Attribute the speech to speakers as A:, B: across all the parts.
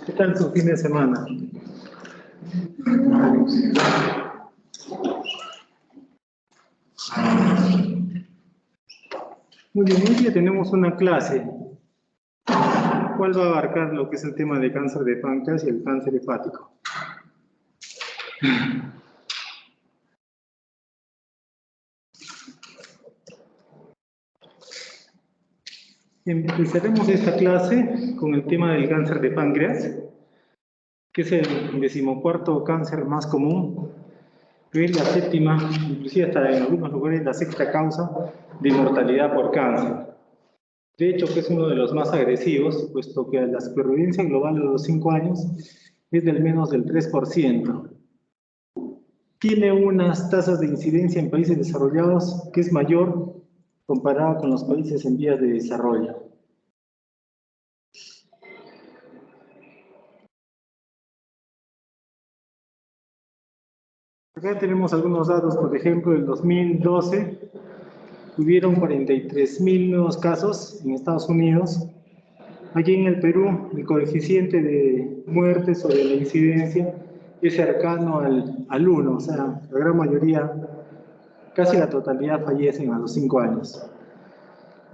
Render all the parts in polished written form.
A: ¿Qué tal su fin de semana? Muy bien, hoy día tenemos una clase. ¿Cuál va a abarcar lo que es el tema de cáncer de páncreas y el cáncer hepático? Empezaremos esta clase con el tema del cáncer de páncreas, que es el 14º cáncer más común, que es la séptima, inclusive hasta en algunos lugares la sexta causa de mortalidad por cáncer. De hecho, que es uno de los más agresivos, puesto que la supervivencia global de los 5 años es del menos del 3%. Tiene unas tasas de incidencia en países desarrollados que es mayor comparado con los países en vías de desarrollo. Acá tenemos algunos datos, por ejemplo, en 2012 hubieron 43.000 nuevos casos en Estados Unidos. Aquí en el Perú, el coeficiente de muerte sobre la incidencia es cercano al 1, o sea, la gran mayoría, casi la totalidad fallecen a los 5 años.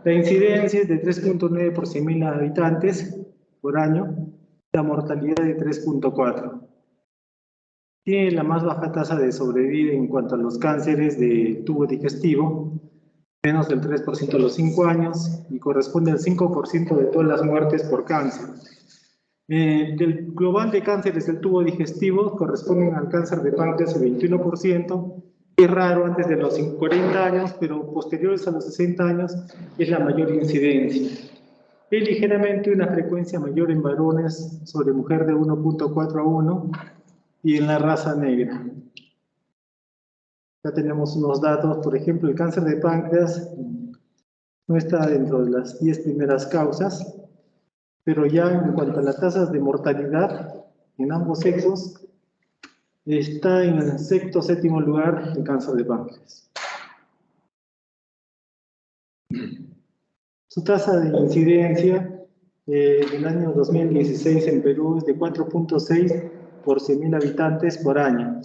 A: La incidencia es de 3.9 por 100.000 habitantes por año, la mortalidad de 3.4. Tiene la más baja tasa de sobrevida en cuanto a los cánceres de tubo digestivo, menos del 3% a los 5 años, y corresponde al 5% de todas las muertes por cáncer. Del global de cánceres del tubo digestivo corresponden al cáncer de páncreas el 21%, es raro antes de los 40 años, pero posteriores a los 60 años es la mayor incidencia. Es ligeramente una frecuencia mayor en varones sobre mujer de 1.4 a 1 y en la raza negra. Ya tenemos unos datos, por ejemplo, el cáncer de páncreas no está dentro de las 10 primeras causas, pero ya en cuanto a las tasas de mortalidad en ambos sexos, está en el sexto, séptimo lugar el cáncer de páncreas. Su tasa de incidencia del año 2016 en Perú es de 4.6 por 100.000 habitantes por año.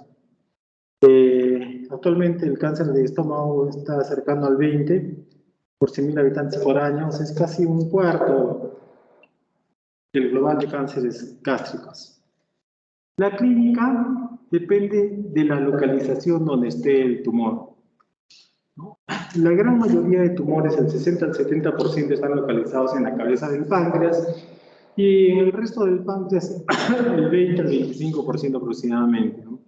A: Actualmente el cáncer de estómago está cercano al 20 por 100.000 habitantes por año, o sea, es casi un cuarto del global de cánceres gástricos. La clínica depende de la localización donde esté el tumor, ¿no? La gran mayoría de tumores, el 60 al 70%, están localizados en la cabeza del páncreas y en el resto del páncreas el 20 al 25% aproximadamente, ¿no?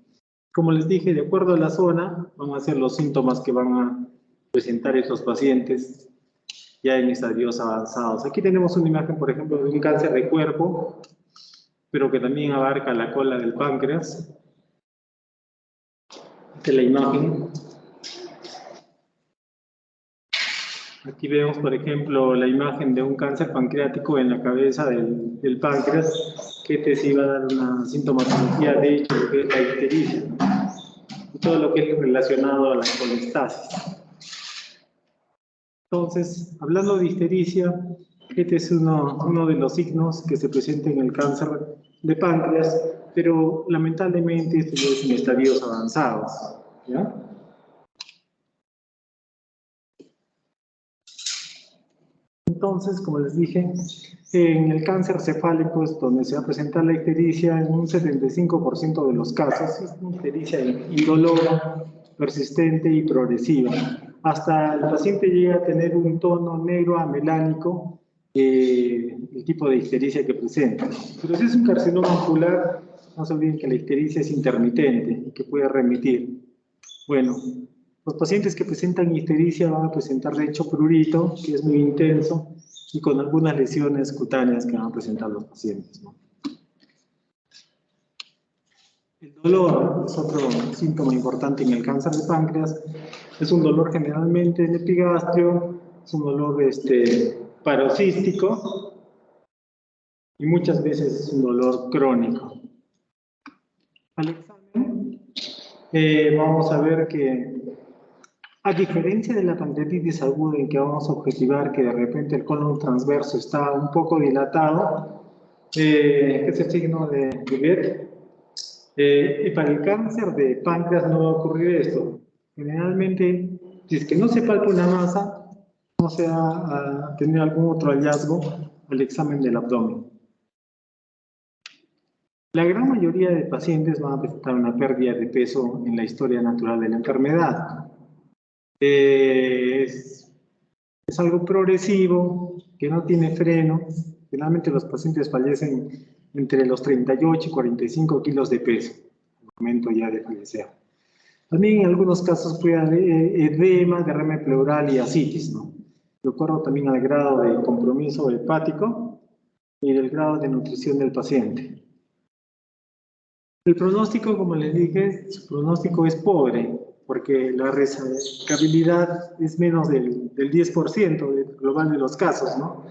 A: Como les dije, de acuerdo a la zona, van a ser los síntomas que van a presentar estos pacientes ya en estadios avanzados. Aquí tenemos una imagen, por ejemplo, de un cáncer de cuerpo, pero que también abarca la cola del páncreas. Esta es la imagen. Aquí vemos, por ejemplo, la imagen de un cáncer pancreático en la cabeza del páncreas, que te sí va a dar una sintomatología, de hecho, lo que es la ictericia, ¿no? Y todo lo que es relacionado a la colestasis. Entonces, hablando de ictericia, este es uno de los signos que se presenta en el cáncer de páncreas, pero lamentablemente esto ya es en estadios avanzados, ¿ya? Entonces, como les dije, en el cáncer cefálico es donde se va a presentar la ictericia en un 75% de los casos. Es una ictericia indolora, persistente y progresiva. Hasta el paciente llega a tener un tono negro amelánico, el tipo de ictericia que presenta. Pero si es un carcinoma ocular, no se olviden que la ictericia es intermitente y que puede remitir. Bueno, los pacientes que presentan ictericia van a presentar de hecho prurito, que es muy intenso, y con algunas lesiones cutáneas que van a presentar los pacientes, ¿no? El dolor es otro síntoma importante en el cáncer de páncreas. Es un dolor generalmente en epigastrio, es un dolor paroxístico y muchas veces es un dolor crónico. Al examen vamos a ver que A diferencia de la pancreatitis aguda en que vamos a objetivar que de repente el colon transverso está un poco dilatado, que es el signo de Bouvet, y para el cáncer de páncreas no va a ocurrir esto. Generalmente, si es que no se palpa una masa, no se va a tener algún otro hallazgo al examen del abdomen. La gran mayoría de pacientes van a presentar una pérdida de peso en la historia natural de la enfermedad. Es algo progresivo, que no tiene freno. Generalmente los pacientes fallecen entre los 38 y 45 kilos de peso, al momento ya de fallecer. También en algunos casos puede haber edema, derrame pleural y ascitis, ¿no? De acuerdo también al grado de compromiso hepático y del grado de nutrición del paciente. El pronóstico, como les dije, su pronóstico es pobre, porque la resecabilidad es menos del 10% del global de los casos, ¿no?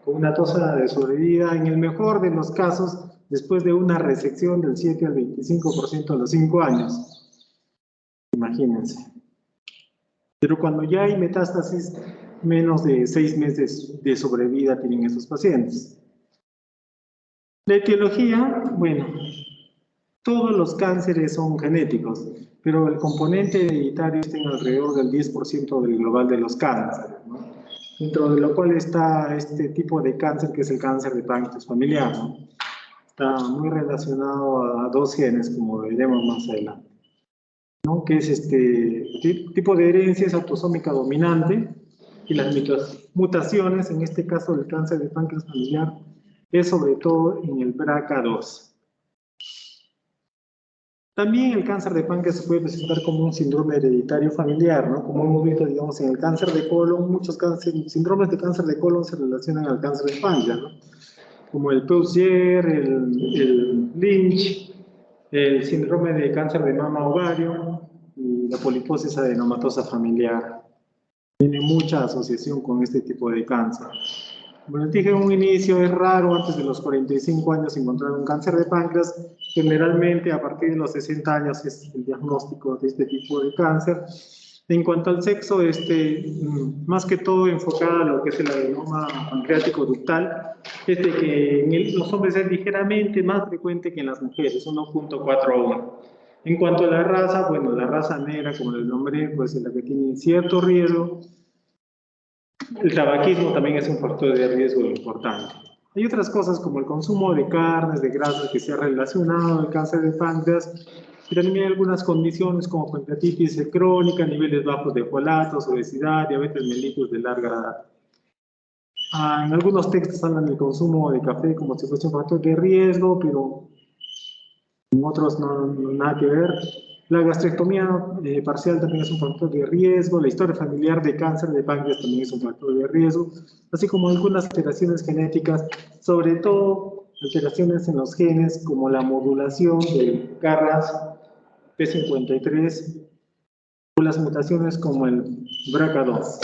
A: Con una tasa de sobrevida, en el mejor de los casos, después de una resección del 7 al 25% a los 5 años. Imagínense. Pero cuando ya hay metástasis, menos de 6 meses de sobrevida tienen esos pacientes. La etiología, bueno, todos los cánceres son genéticos, pero el componente hereditario está en alrededor del 10% del global de los cánceres, ¿no? Dentro de lo cual está este tipo de cáncer que es el cáncer de páncreas familiar, ¿no? Está muy relacionado a dos genes, como veremos más adelante, ¿no? Que es este tipo de herencia es autosómica dominante y las mutaciones, en este caso el cáncer de páncreas familiar, es sobre todo en el BRCA2. También el cáncer de páncreas se puede presentar como un síndrome hereditario familiar, ¿no? Como hemos visto, digamos, en el cáncer de colon, muchos síndromes de cáncer de colon se relacionan al cáncer de páncreas, ¿no? Como el Peutzier, el Lynch, el síndrome de cáncer de mama ovario y la poliposis adenomatosa familiar. Tiene mucha asociación con este tipo de cáncer. Como les dije en un inicio, es raro antes de los 45 años encontrar un cáncer de páncreas. Generalmente a partir de los 60 años es el diagnóstico de este tipo de cáncer. En cuanto al sexo, más que todo enfocada a lo que es el adenoma pancreático ductal, que en los hombres es ligeramente más frecuente que en las mujeres, 1.4 a 1. En cuanto a la raza, bueno, la raza negra, como les nombré, pues es la que tiene cierto riesgo. El tabaquismo también es un factor de riesgo importante. Hay otras cosas como el consumo de carnes, de grasas que se ha relacionado al cáncer de páncreas, y también hay algunas condiciones como pancreatitis crónica, niveles bajos de folatos, obesidad, diabetes mellitus de larga edad. En algunos textos hablan del consumo de café como si fuese un factor de riesgo, pero en otros no nada que ver. La gastrectomía parcial también es un factor de riesgo, la historia familiar de cáncer de páncreas también es un factor de riesgo, así como algunas alteraciones genéticas, sobre todo alteraciones en los genes como la modulación del KRAS P53 o las mutaciones como el BRCA2.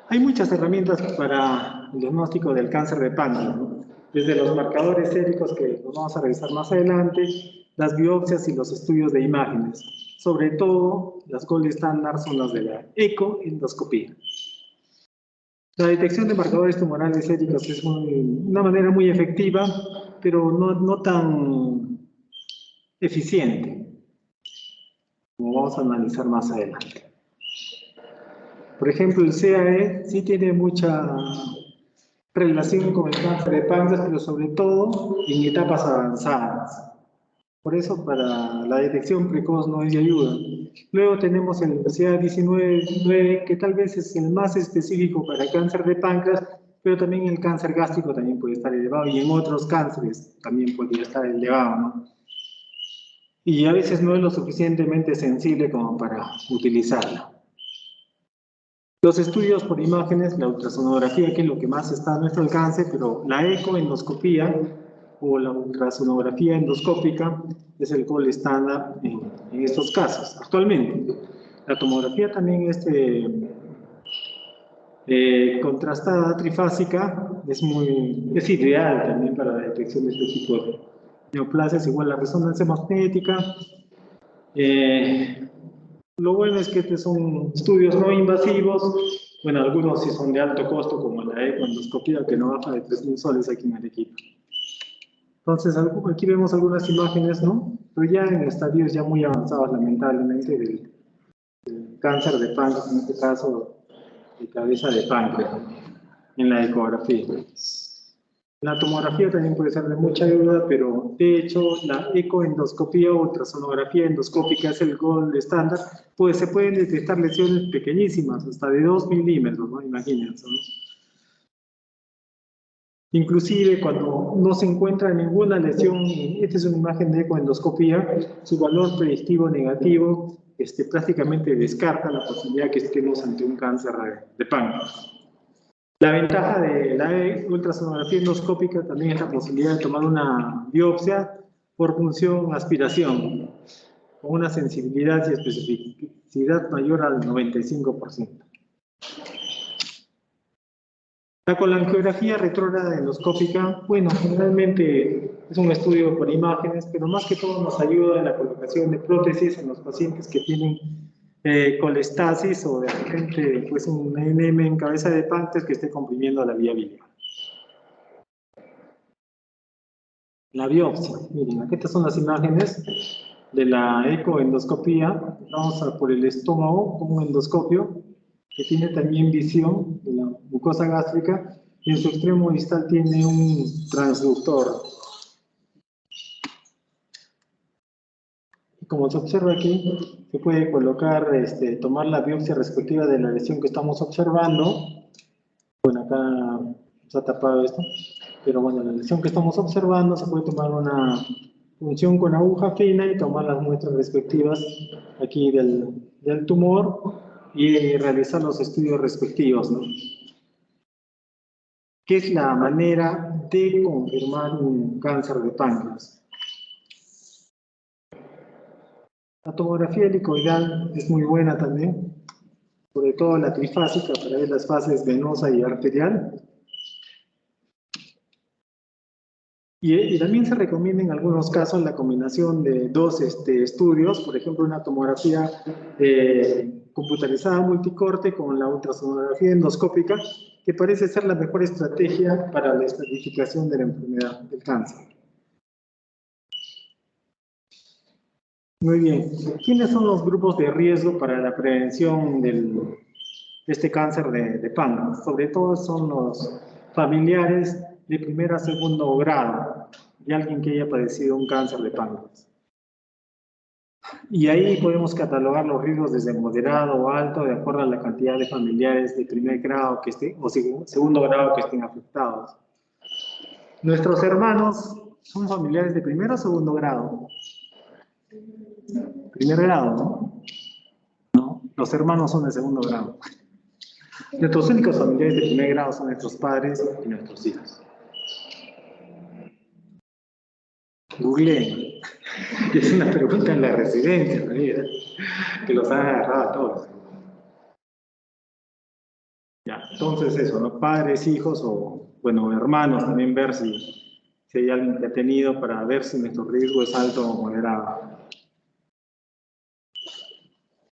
A: Hay muchas herramientas para el diagnóstico del cáncer de páncreas, ¿no? Desde los marcadores séricos que los vamos a revisar más adelante, las biopsias y los estudios de imágenes. Sobre todo, las gold estándar son las de la ecoendoscopía. La detección de marcadores tumorales séricos es una manera muy efectiva, pero no tan eficiente, como vamos a analizar más adelante. Por ejemplo, el CAE sí tiene mucha relación con el cáncer de páncreas, pero sobre todo en etapas avanzadas. Por eso, para la detección precoz no es de ayuda. Luego tenemos el CA19, que tal vez es el más específico para el cáncer de páncreas, pero también el cáncer gástrico también puede estar elevado, y en otros cánceres también podría estar elevado, ¿no? Y a veces no es lo suficientemente sensible como para utilizarlo. Los estudios por imágenes, la ultrasonografía, que es lo que más está a nuestro alcance, pero la ecoendoscopía o la ultrasonografía endoscópica es el gold estándar en estos casos actualmente. La tomografía también contrastada trifásica es ideal también para la detección de este tipo de neoplasias, igual la resonancia magnética Lo bueno es que estos son estudios no invasivos. Bueno, algunos sí son de alto costo, como la ecoendoscopía, que no baja de 3.000 soles aquí en Arequipa. Entonces, aquí vemos algunas imágenes, ¿no? Pero ya en estadios ya muy avanzados, lamentablemente, del cáncer de páncreas, en este caso, de cabeza de páncreas, en la ecografía. La tomografía también puede ser de mucha ayuda, pero de hecho la ecoendoscopía o ultrasonografía endoscópica es el gold estándar, pues se pueden detectar lesiones pequeñísimas, hasta de 2 milímetros, ¿no? Imagínense, ¿no? Inclusive cuando no se encuentra ninguna lesión, esta es una imagen de ecoendoscopía, su valor predictivo negativo prácticamente descarta la posibilidad que estemos ante un cáncer de páncreas. La ventaja de la ultrasonografía endoscópica también es la posibilidad de tomar una biopsia por función aspiración, con una sensibilidad y especificidad mayor al 95%. La colangiografía retrógrada endoscópica, bueno, generalmente es un estudio por imágenes, pero más que todo nos ayuda en la colocación de prótesis en los pacientes que tienen colestasis o de repente pues un NM en cabeza de páncreas que esté comprimiendo la vía biliar. La biopsia, miren, aquí estas son las imágenes de la ecoendoscopía. Vamos a por el estómago con un endoscopio que tiene también visión de la mucosa gástrica y en su extremo distal tiene un transductor. Y como se observa aquí, se puede colocar, tomar la biopsia respectiva de la lesión que estamos observando. Bueno, acá se ha tapado esto, pero bueno, la lesión que estamos observando se puede tomar una punción con aguja fina y tomar las muestras respectivas aquí del tumor y realizar los estudios respectivos, ¿no? ¿Qué es la manera de confirmar un cáncer de páncreas? La tomografía helicoidal es muy buena también, sobre todo la trifásica para ver las fases venosa y arterial. Y también se recomienda en algunos casos la combinación de dos estudios, por ejemplo, una tomografía computarizada multicorte con la ultrasonografía endoscópica, que parece ser la mejor estrategia para la estratificación de la enfermedad del cáncer. Muy bien. ¿Quiénes son los grupos de riesgo para la prevención de este cáncer de páncreas? Sobre todo son los familiares de primer a segundo grado de alguien que haya padecido un cáncer de páncreas. Y ahí podemos catalogar los riesgos desde moderado o alto de acuerdo a la cantidad de familiares de primer grado que estén, o segundo grado que estén afectados. Nuestros hermanos son familiares de primer o segundo grado. Primer grado, ¿no? No, los hermanos son de segundo grado. Nuestros únicos familiares de primer grado son nuestros padres y nuestros hijos. Googleen. Es una pregunta en la residencia, en realidad, que los han agarrado a todos. Ya, entonces eso, ¿no? Padres, hijos o, bueno, hermanos, también ver si hay alguien que ha tenido para ver si nuestro riesgo es alto o moderado.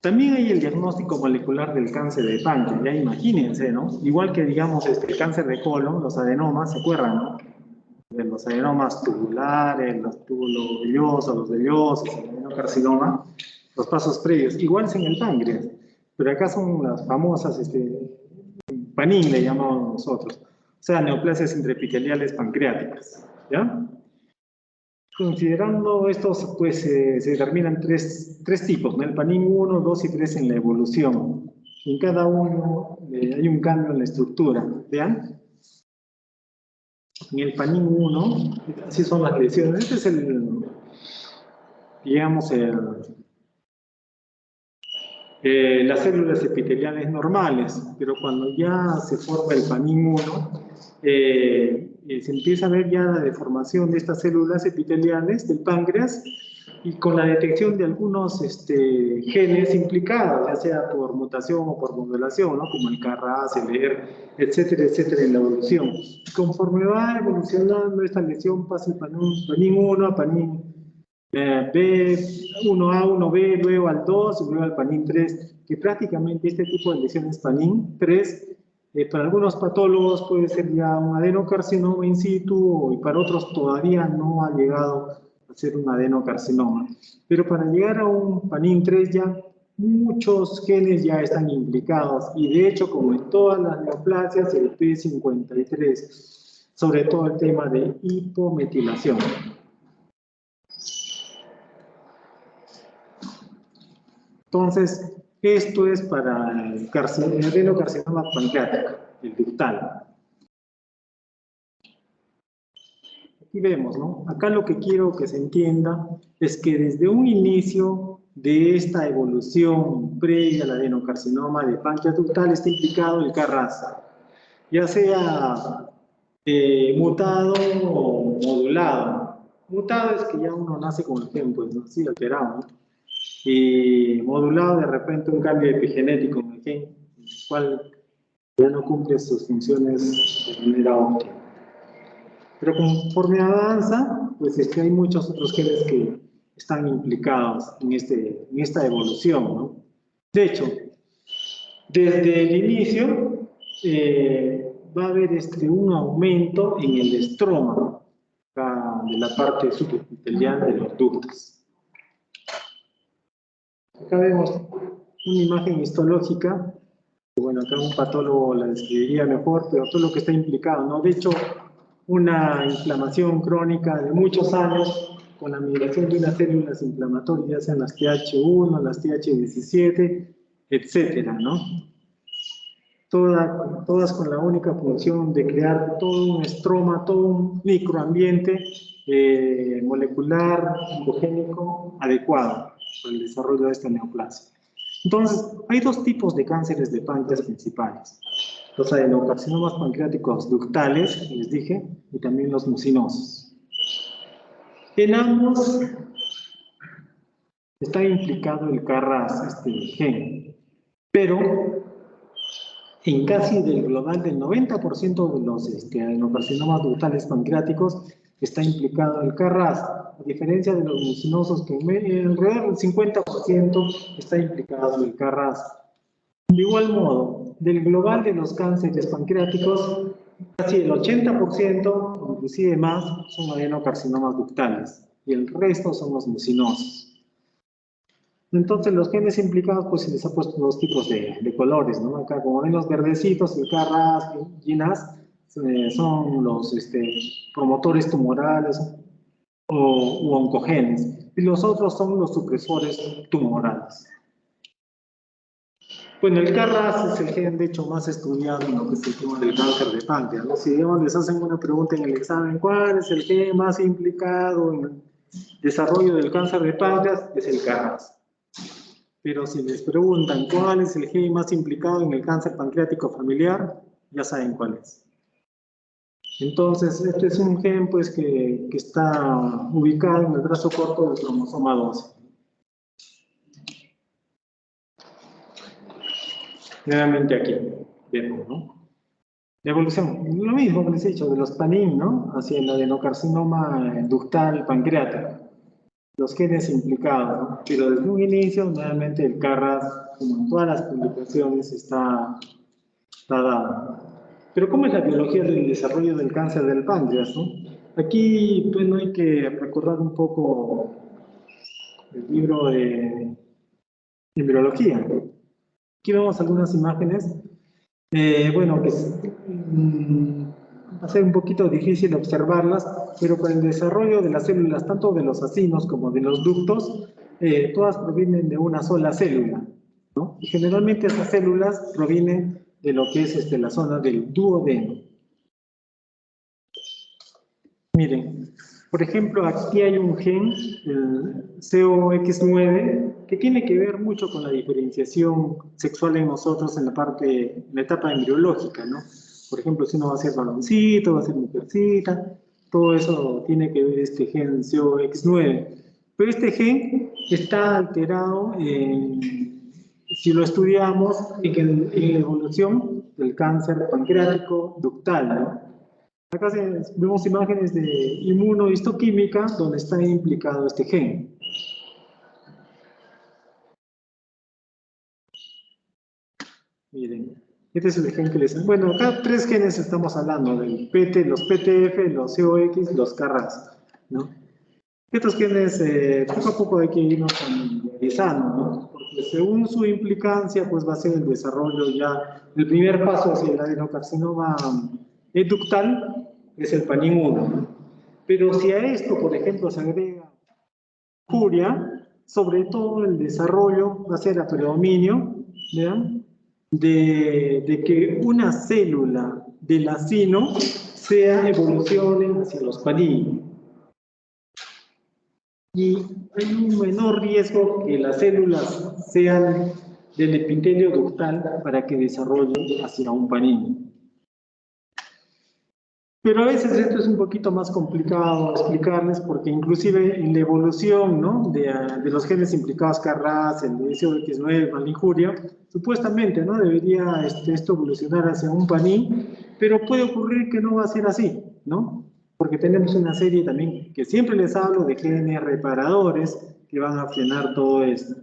A: También hay el diagnóstico molecular del cáncer de páncreas, ya imagínense, ¿no? Igual que, digamos, el cáncer de colon, los adenomas, ¿se acuerdan, no? De los adenomas tubulares, los tubulovellosos, los vellosos, el adenocarcinoma, los pasos previos. Igual es en el páncreas, pero acá son las famosas, PANIN le llamamos nosotros, o sea, neoplasias intraepiteliales pancreáticas, ¿ya? Considerando estos, pues se determinan tres tipos, ¿no? El PANIN 1, 2 y 3 en la evolución. En cada uno hay un cambio en la estructura, ¿vean? En el PANIN 1, así son las lesiones. Este es digamos, las células epiteliales normales, pero cuando ya se forma el PANIN 1, se empieza a ver ya la deformación de estas células epiteliales del páncreas y con la detección de algunos genes implicados, ya sea por mutación o por modulación, ¿no? Como el KRAS, el ER, etcétera, etcétera, en la evolución. Conforme va evolucionando esta lesión, pasa el PANIN 1 a PANIN B1A, 1B, luego al 2 y luego al PANIN 3, que prácticamente este tipo de lesiones PANIN 3, para algunos patólogos puede ser ya un adenocarcinoma in situ y para otros todavía no ha llegado a ser un adenocarcinoma. Pero para llegar a un PANIN 3 ya muchos genes ya están implicados y de hecho, como en todas las neoplasias, el P53, sobre todo el tema de hipometilación. Entonces, esto es para el adenocarcinoma pancreático, el ductal. Aquí vemos, ¿no? Acá lo que quiero que se entienda es que desde un inicio de esta evolución previa al adenocarcinoma de páncreas ductal está implicado el KRAS, ya sea mutado o modulado. Mutado es que ya uno nace con el gen, pues, ¿no? Sí, alterado, ¿no? Y modulado de repente un cambio epigenético en el gen, el cual ya no cumple sus funciones de manera óptima. Pero conforme avanza, pues es que hay muchos otros genes que están implicados en esta evolución, ¿no? De hecho, desde el inicio va a haber un aumento en el estroma de la parte subepitelial de los ductos. Acá vemos una imagen histológica. Bueno, acá un patólogo la describiría mejor, pero todo lo que está implicado, ¿no? De hecho, una inflamación crónica de muchos años con la migración de unas células inflamatorias, ya sean las TH1, las TH17, etcétera, ¿no? Todas con la única función de crear todo un estroma, todo un microambiente molecular, endogénico adecuado para el desarrollo de esta neoplasia. Entonces, hay dos tipos de cánceres de páncreas principales. Los adenocarcinomas pancreáticos ductales, les dije, y también los mucinosos. En ambos está implicado el KRAS, este gen, pero en casi del global del 90% de los adenocarcinomas ductales pancreáticos está implicado el KRAS, a diferencia de los mucinosos que alrededor del 50% está implicado el KRAS. De igual modo, del global de los cánceres pancreáticos, casi el 80%, inclusive más, son adenocarcinomas ductales y el resto son los mucinosos. Entonces, los genes implicados, pues se les ha puesto dos tipos de colores, ¿no? Acá, como ven los verdecitos, el KRAS y GNAS, son los promotores tumorales u oncogenes, y los otros son los supresores tumorales. Bueno, el KRAS es el gen, de hecho, más estudiado en lo que es el tema del cáncer de páncreas, ¿no? Si digamos, les hacen una pregunta en el examen, ¿cuál es el gen más implicado en el desarrollo del cáncer de páncreas? Es el KRAS. Pero si les preguntan cuál es el gen más implicado en el cáncer pancreático familiar, ya saben cuál es. Entonces, este es un gen pues, que está ubicado en el brazo corto del cromosoma 12. Nuevamente aquí, vemos, ¿no? La evolución, lo mismo que les he dicho, de los PANIN, ¿no? Hacia el adenocarcinoma ductal pancreático. Los genes implicados, ¿no? Pero desde un inicio, nuevamente el KRAS, como en todas las publicaciones, está dado. Pero ¿cómo es la biología del desarrollo del cáncer del páncreas, ¿no? Aquí, bueno, hay que recordar un poco el libro de embriología. Aquí vemos algunas imágenes. Bueno, que va a ser un poquito difícil observarlas, pero para el desarrollo de las células, tanto de los acinos como de los ductos, todas provienen de una sola célula, ¿no? Y generalmente esas células provienen de lo que es la zona del duodeno. Miren, por ejemplo, aquí hay un gen, el COX9, que tiene que ver mucho con la diferenciación sexual en nosotros en la etapa embriológica, ¿no? Por ejemplo, si uno va a ser varoncito, va a ser mujercita, todo eso tiene que ver este gen COX9. Pero este gen está alterado, si lo estudiamos, en la evolución del cáncer pancreático ductal, ¿no? Acá vemos imágenes de inmunohistoquímica donde está implicado este gen. Miren, este es el gen que les... Bueno, acá 3 genes estamos hablando, del PT, los PTF, los COX, los KRAS, ¿no? Estos genes poco a poco hay que irnos familiarizando, ¿no? Porque según su implicancia, pues va a ser el desarrollo ya, el primer paso hacia el adenocarcinoma ductal es el PANIN-1, ¿no? Pero si a esto, por ejemplo, se agrega furia, sobre todo el desarrollo va a ser a predominio, ¿vean? De que una célula del acino evolucione hacia los PANIN. Y hay un menor riesgo que las células sean del epitelio ductal para que desarrollen hacia un PANIN. Pero a veces esto es un poquito más complicado explicarles porque inclusive en la evolución, ¿no? de los genes implicados KRAS, el de SOX9, malinjuria, supuestamente, ¿no? Debería esto evolucionar hacia un PANIN, pero puede ocurrir que no va a ser así, ¿no? Porque tenemos una serie también que siempre les hablo de genes reparadores que van a frenar todo esto.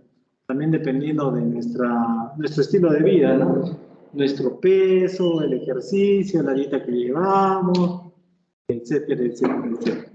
A: También dependiendo de nuestro estilo de vida, ¿no? Nuestro peso, el ejercicio, la dieta que llevamos, etcétera, etcétera, etcétera.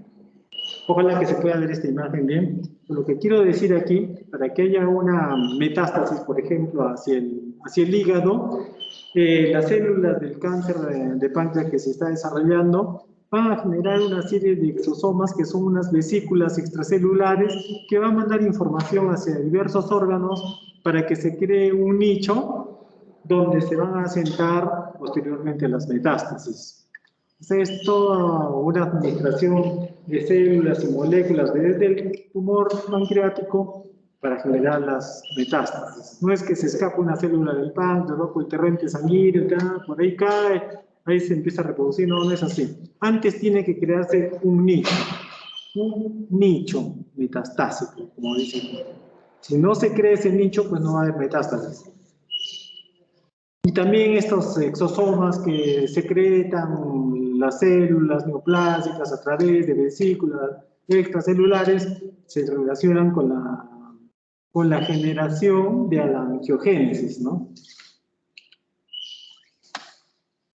A: Ojalá que se pueda ver esta imagen bien. Lo que quiero decir aquí, para que haya una metástasis, por ejemplo, hacia el hígado, las células del cáncer de páncreas que se está desarrollando van a generar una serie de exosomas que son unas vesículas extracelulares que van a mandar información hacia diversos órganos para que se cree un nicho donde se van a asentar posteriormente las metástasis. Es toda una administración de células y moléculas desde el tumor pancreático para generar las metástasis. No es que se escape una célula del páncreas, bajo el torrente sanguíneo, por ahí cae, ahí se empieza a reproducir, no es así. Antes tiene que crearse un nicho metastásico, como dicen. Si no se crea ese nicho, pues no va a haber metástasis. Y también estos exosomas que secretan las células neoplásicas a través de vesículas extracelulares se relacionan con la generación de la angiogénesis, ¿no?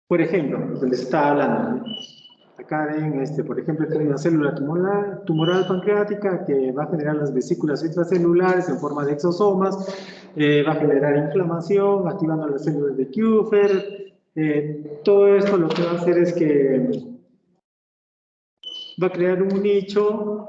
A: Por ejemplo, lo que les estaba hablando, ¿no? Acá ven, por ejemplo, tiene una célula tumoral pancreática que va a generar las vesículas extracelulares en forma de exosomas, va a generar inflamación, activando las células de Kupffer. Todo esto lo que va a hacer es que va a crear un nicho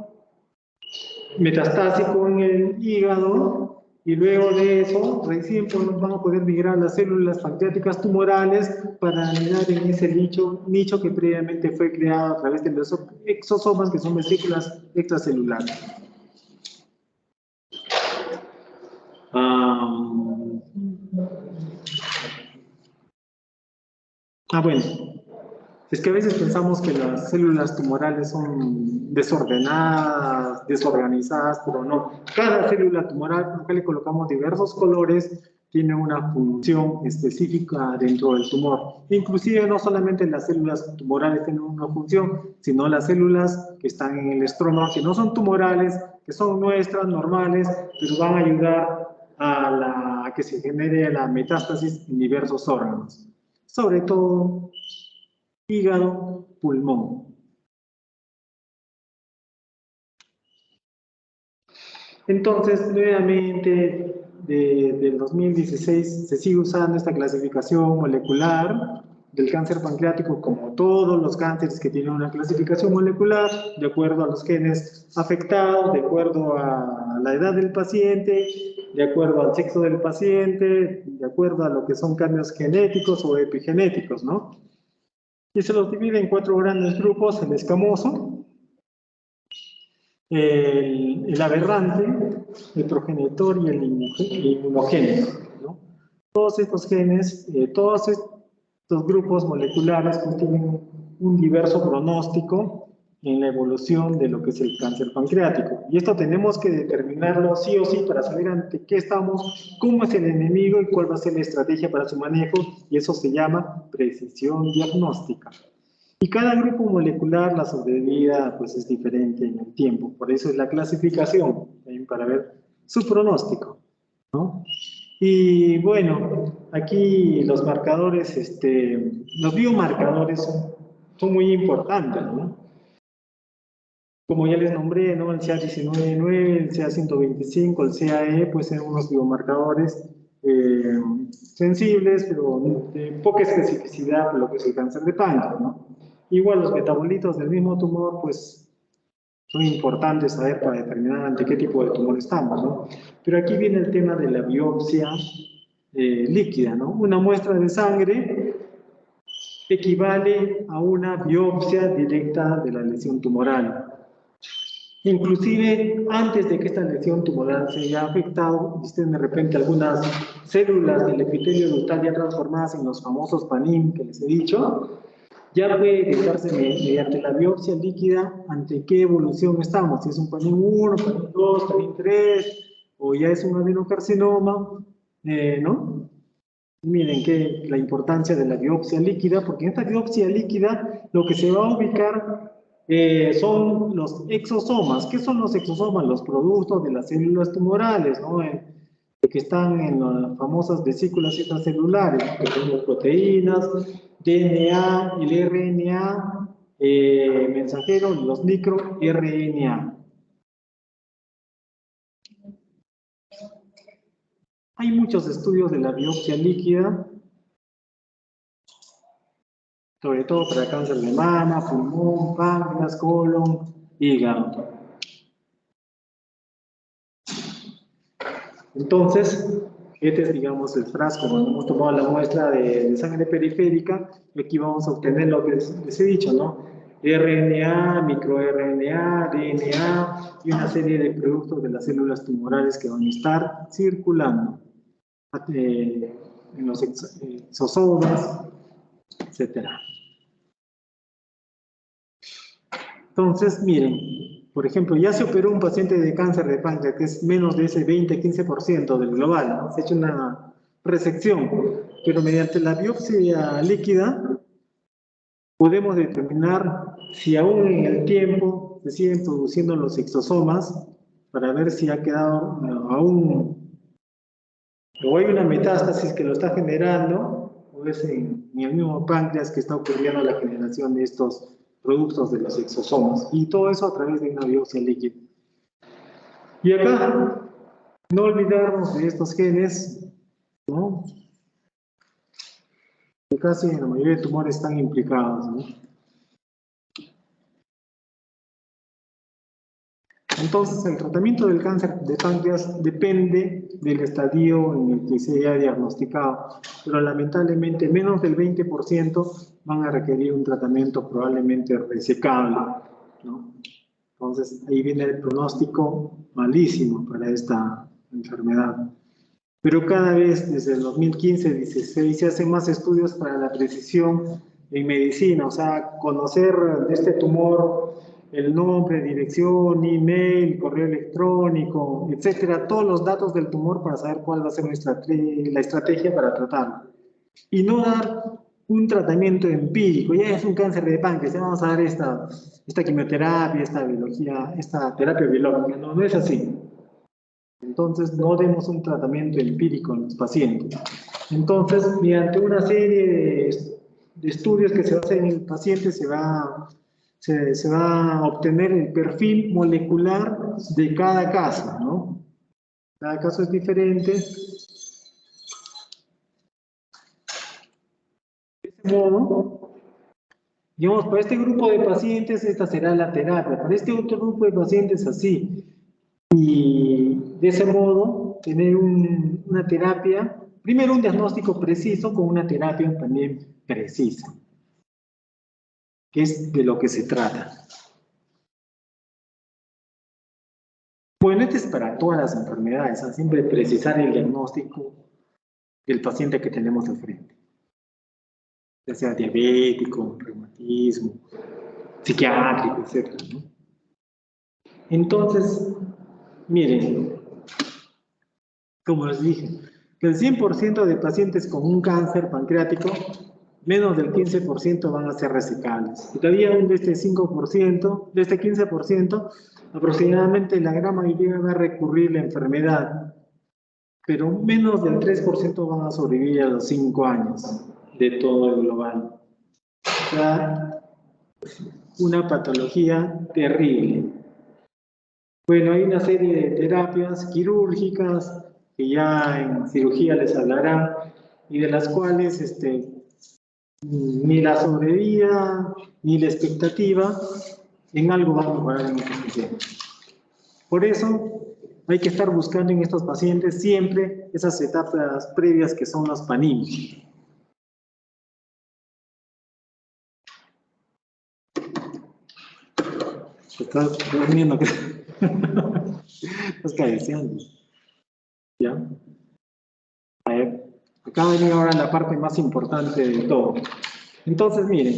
A: metastásico en el hígado y luego de eso recién van a poder migrar las células pancreáticas tumorales para anidar en ese nicho que previamente fue creado a través de los exosomas, que son vesículas extracelulares. Bueno, es que a veces pensamos que las células tumorales son desordenadas, desorganizadas, pero no. Cada célula tumoral, acá le colocamos diversos colores, tiene una función específica dentro del tumor. Inclusive no solamente las células tumorales tienen una función, sino las células que están en el estroma, que no son tumorales, que son nuestras, normales, pero van a ayudar a que se genere la metástasis en diversos órganos. Sobre todo hígado, pulmón. Entonces, nuevamente, desde el 2016 se sigue usando esta clasificación molecular del cáncer pancreático como todos los cánceres que tienen una clasificación molecular, de acuerdo a los genes afectados, de acuerdo a la edad del paciente, de acuerdo al sexo del paciente, de acuerdo a lo que son cambios genéticos o epigenéticos, ¿no? Y se los divide en 4 grandes grupos: el escamoso, el aberrante, el progenitor y el inmunogénico, ¿no? Todos estos genes, todos estos grupos moleculares pues tienen un diverso pronóstico en la evolución de lo que es el cáncer pancreático. Y esto tenemos que determinarlo sí o sí para saber ante qué estamos, cómo es el enemigo y cuál va a ser la estrategia para su manejo, y eso se llama precisión diagnóstica. Y cada grupo molecular, la sobrevida, pues es diferente en el tiempo. Por eso es la clasificación, para ver su pronóstico, ¿no? Y bueno, aquí los marcadores, los biomarcadores son muy importantes, ¿no? Como ya les nombré, ¿no? El CA19-9, el CA125, el CAE, pues ser unos biomarcadores sensibles, pero de poca especificidad por lo que es el cáncer de páncreas, ¿no? Igual los metabolitos del mismo tumor, pues son importantes saber para determinar ante qué tipo de tumor estamos, ¿no? Pero aquí viene el tema de la biopsia líquida, ¿no? Una muestra de sangre equivale a una biopsia directa de la lesión tumoral. Inclusive, antes de que esta lesión tumoral se haya afectado, existen de repente algunas células del epitelio ductal ya transformadas en los famosos PANIM que les he dicho, ya puede detectarse mediante la biopsia líquida ante qué evolución estamos, si es un PANIM 1, PANIM 2, PANIM 3, o ya es un adenocarcinoma, ¿no? Miren que la importancia de la biopsia líquida, porque en esta biopsia líquida lo que se va a ubicar son los exosomas. ¿Qué son los exosomas? Los productos de las células tumorales, ¿no? Que están en las famosas vesículas extracelulares, que son las proteínas, DNA, el RNA mensajero, los microRNA. Hay muchos estudios de la biopsia líquida, sobre todo para cáncer de mama, pulmón, páncreas, colon, hígado. Entonces, este es, digamos, el frasco. Cuando hemos tomado la muestra de sangre periférica, aquí vamos a obtener lo que les he dicho, ¿no? RNA, microRNA, DNA y una serie de productos de las células tumorales que van a estar circulando en los exosomas, etc. Entonces, miren, por ejemplo, ya se operó un paciente de cáncer de páncreas, que es menos de ese 20-15% del global, ¿no? Se ha hecho una resección, pero mediante la biopsia líquida podemos determinar si aún en el tiempo se siguen produciendo los exosomas para ver si ha quedado aún, o hay una metástasis que lo está generando, o es en el mismo páncreas que está ocurriendo la generación de estos productos de los exosomas, y todo eso a través de una biopsia líquida. Y acá, no olvidarnos de estos genes, ¿no? Que casi en la mayoría de tumores están implicados, ¿no? Entonces, el tratamiento del cáncer de páncreas depende del estadio en el que se haya diagnosticado, pero lamentablemente menos del 20% van a requerir un tratamiento probablemente resecable, ¿no? Entonces, ahí viene el pronóstico malísimo para esta enfermedad. Pero cada vez, desde el 2015-16, se hacen más estudios para la precisión en medicina, o sea, conocer de este tumor el nombre, dirección, email, correo electrónico, etcétera, todos los datos del tumor para saber cuál va a ser la estrategia para tratarlo. Y no dar un tratamiento empírico, ya es un cáncer de páncreas, vamos a dar esta quimioterapia, esta terapia biológica, no es así. Entonces, no demos un tratamiento empírico en los pacientes. Entonces, mediante una serie de estudios que se hacen en el paciente, se va a obtener el perfil molecular de cada caso, ¿no? Cada caso es diferente. De ese modo, digamos, para este grupo de pacientes, esta será la terapia. Para este otro grupo de pacientes, así. Y de ese modo, tener una terapia, primero un diagnóstico preciso con una terapia también precisa, que es de lo que se trata. Bueno, esto es para todas las enfermedades, ¿no? Siempre precisar el diagnóstico del paciente que tenemos al frente, ya sea diabético, reumatismo, psiquiátrico, etc., ¿no? Entonces, miren, como les dije, que el 100% de pacientes con un cáncer pancreático, menos del 15% van a ser resecables. Y todavía de este 5%, de este 15%, aproximadamente la gran mayoría va a recurrir la enfermedad. pero menos del 3% van a sobrevivir a los 5 años de todo el global. O sea, una patología terrible. Bueno, hay una serie de terapias quirúrgicas que ya en cirugía les hablará y de las cuales ni la sobrevida ni la expectativa en algo va a mejorar en estos pacientes. Por eso hay que estar buscando en estos pacientes siempre esas etapas previas que son los PANIM. Estás durmiendo, estás cabeceando. ¿Ya? A ver, acá viene ahora la parte más importante de todo. Entonces, miren,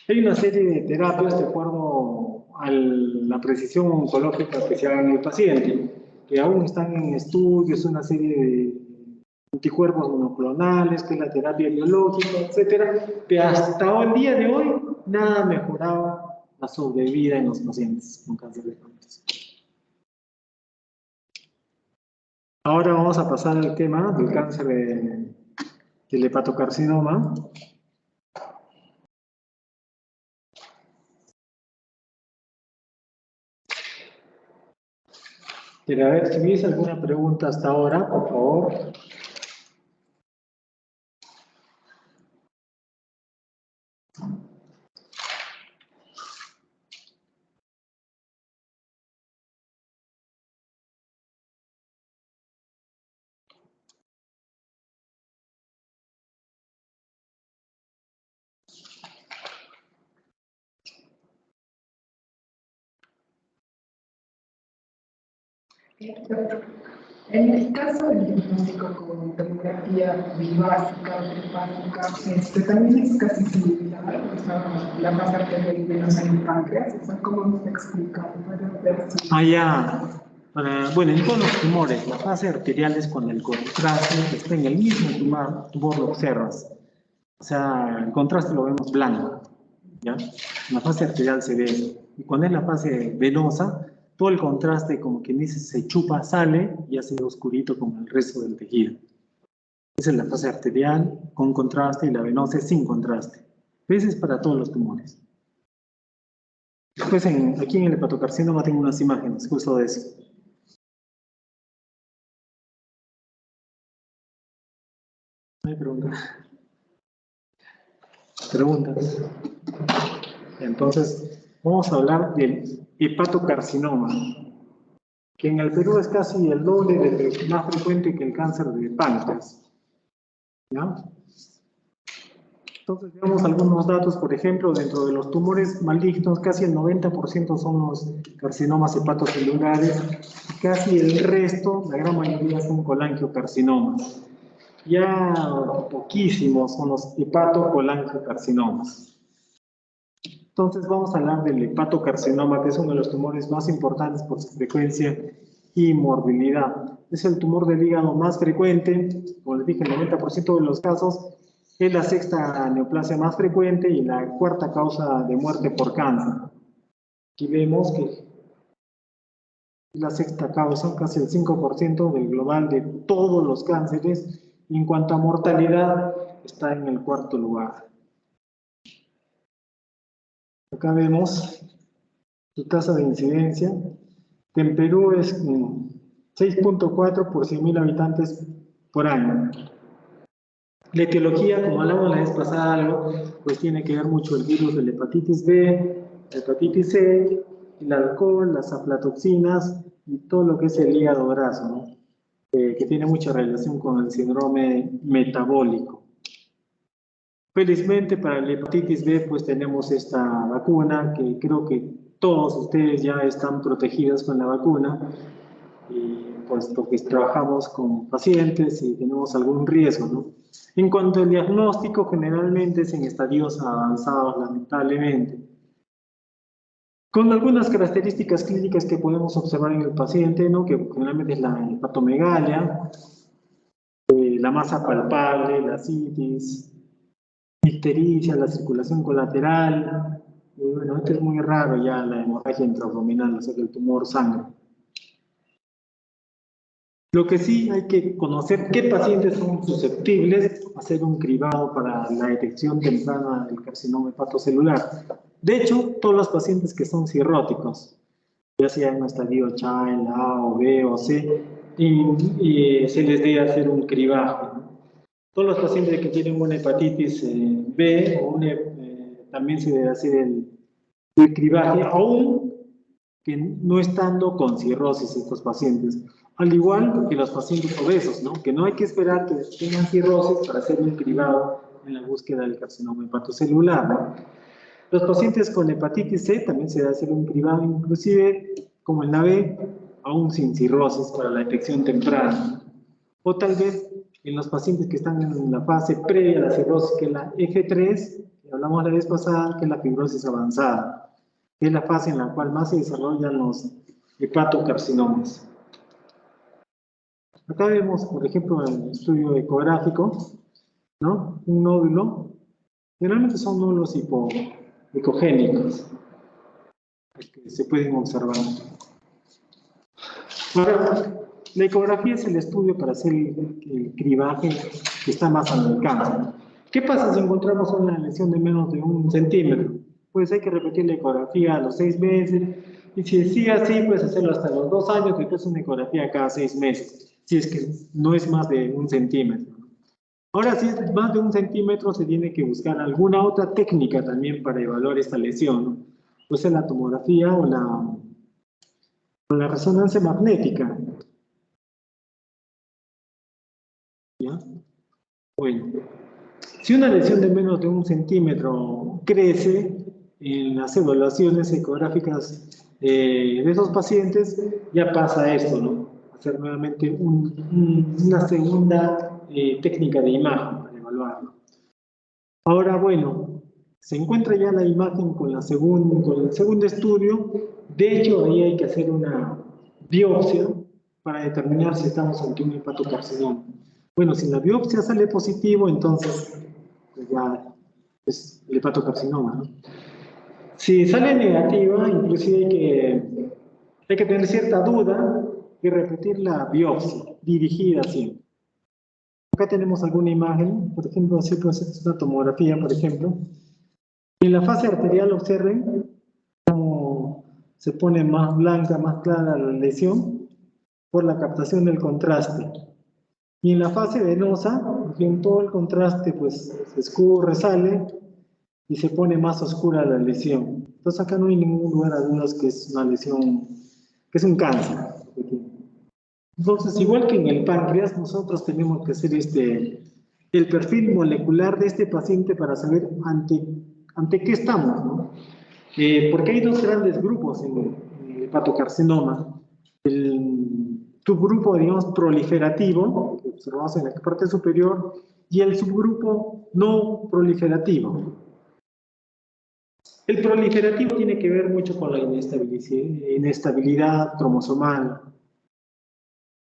A: hay una serie de terapias de acuerdo a la precisión oncológica que se haga en el paciente, que aún están en estudios, una serie de anticuerpos monoclonales, que es la terapia biológica, etcétera, pero hasta el día de hoy nada mejoraba la sobrevida en los pacientes con cáncer de páncreas. Ahora vamos a pasar al tema del cáncer del hepatocarcinoma. Pero a ver, si hubiese alguna pregunta hasta ahora, por favor.
B: En el caso del diagnóstico con tomografía bioásica o trifásica, también es casi similar, o sea, la masa arterial y venosa en el páncreas, o sea, ¿cómo nos explica?
A: Bueno, en todos los tumores, la fase arterial es cuando el contraste está en el mismo tumor lo observas. O sea, el contraste lo vemos blanco, ¿ya? En la fase arterial se ve eso. Y cuando es la fase venosa, todo el contraste, como quien dice, se chupa, sale y hace oscurito como el resto del tejido. Esa es la fase arterial con contraste y la venosa es sin contraste. Esa es para todos los tumores. Después, aquí en el hepatocarcinoma tengo unas imágenes justo de eso. ¿No hay preguntas? ¿Preguntas? Entonces, vamos a hablar del hepatocarcinoma, que en el Perú es casi el doble más frecuente que el cáncer de páncreas. ¿Ya? Entonces, veamos algunos datos, por ejemplo, dentro de los tumores malignos, casi el 90% son los carcinomas hepatocelulares, y casi el resto, la gran mayoría, son colangiocarcinomas. Ya poquísimos son los hepatocolangiocarcinomas. Entonces vamos a hablar del hepatocarcinoma, que es uno de los tumores más importantes por su frecuencia y morbilidad. Es el tumor del hígado más frecuente, como les dije, el 90% de los casos, es la sexta neoplasia más frecuente y la cuarta causa de muerte por cáncer. Aquí vemos que es la sexta causa, casi el 5% del global de todos los cánceres, y en cuanto a mortalidad, está en el cuarto lugar. Acá vemos su tasa de incidencia, que en Perú es 6.4 por 100.000 habitantes por año. La etiología, como hablamos la vez pasada, pues tiene que ver mucho el virus de la hepatitis B, la hepatitis C, el alcohol, las aflatoxinas y todo lo que es el hígado graso, ¿no? Que tiene mucha relación con el síndrome metabólico. Felizmente para la hepatitis B pues tenemos esta vacuna que creo que todos ustedes ya están protegidos con la vacuna y pues porque trabajamos con pacientes y tenemos algún riesgo, ¿no? En cuanto al diagnóstico, generalmente es en estadios avanzados, lamentablemente, con algunas características clínicas que podemos observar en el paciente, ¿no? Que generalmente es la hepatomegalia, la masa palpable, la citis, ictericia, la circulación colateral, y bueno, esto es muy raro ya, la hemorragia intraabdominal, o sea que el tumor sangra. Lo que sí hay que conocer qué pacientes son susceptibles a hacer un cribado para la detección temprana del carcinoma hepatocelular. De hecho, todos los pacientes que son cirróticos, ya sea en estadio Child, A o B o C, y se les debe hacer un cribaje, ¿no? Todos los pacientes que tienen una hepatitis B o también se debe hacer el cribaje, aún que no estando con cirrosis estos pacientes. Al igual que los pacientes obesos, ¿no? Que no hay que esperar que tengan cirrosis para hacer un cribado en la búsqueda del carcinoma hepatocelular, ¿no? Los pacientes con hepatitis C también se debe hacer un cribado, inclusive como en la B, aún sin cirrosis para la detección temprana. O tal vez en los pacientes que están en la fase previa a la cirrosis, que es la F3, que hablamos la vez pasada, que es la fibrosis avanzada, que es la fase en la cual más se desarrollan los hepatocarcinomas. Acá vemos, por ejemplo, en el estudio ecográfico, ¿no? Un nódulo. Generalmente son nódulos hipogénicos que se pueden observar. Ahora, la ecografía es el estudio para hacer el cribaje que está más al alcance. ¿Qué pasa si encontramos una lesión de menos de 1 centímetro? Pues hay que repetir la ecografía a los 6 meses, y si sigue así, puedes hacerlo hasta los 2 años, después una ecografía cada 6 meses, si es que no es más de 1 centímetro. Ahora, si es más de 1 centímetro, se tiene que buscar alguna otra técnica también para evaluar esta lesión, ¿no? Pues la tomografía o la resonancia magnética. ¿Ya? Bueno, si una lesión de menos de 1 centímetro crece, en las evaluaciones ecográficas de esos pacientes, ya pasa esto, ¿no? Hacer nuevamente una segunda técnica de imagen para evaluarlo. Ahora, bueno, se encuentra ya la imagen con el segundo estudio. De hecho, ahí hay que hacer una biopsia para determinar si estamos ante un hepatocarcinoma. Bueno, si la biopsia sale positivo, entonces pues ya es el hepatocarcinoma, ¿no? Si sale negativa, inclusive hay que tener cierta duda y repetir la biopsia, dirigida siempre. Acá tenemos alguna imagen, por ejemplo, así puede ser una tomografía, por ejemplo. En la fase arterial observen cómo se pone más blanca, más clara la lesión por la captación del contraste. Y en la fase venosa, en todo el contraste pues se escurre, sale y se pone más oscura la lesión. Entonces acá no hay ningún lugar a dudas que es una lesión, que es un cáncer. Entonces, igual que en el páncreas, nosotros tenemos que hacer el perfil molecular de este paciente para saber ante qué estamos, ¿no? Porque hay dos grandes grupos en el hepatocarcinoma. El subgrupo, digamos, proliferativo, que observamos en la parte superior, y el subgrupo no proliferativo. El proliferativo tiene que ver mucho con la inestabilidad cromosomal,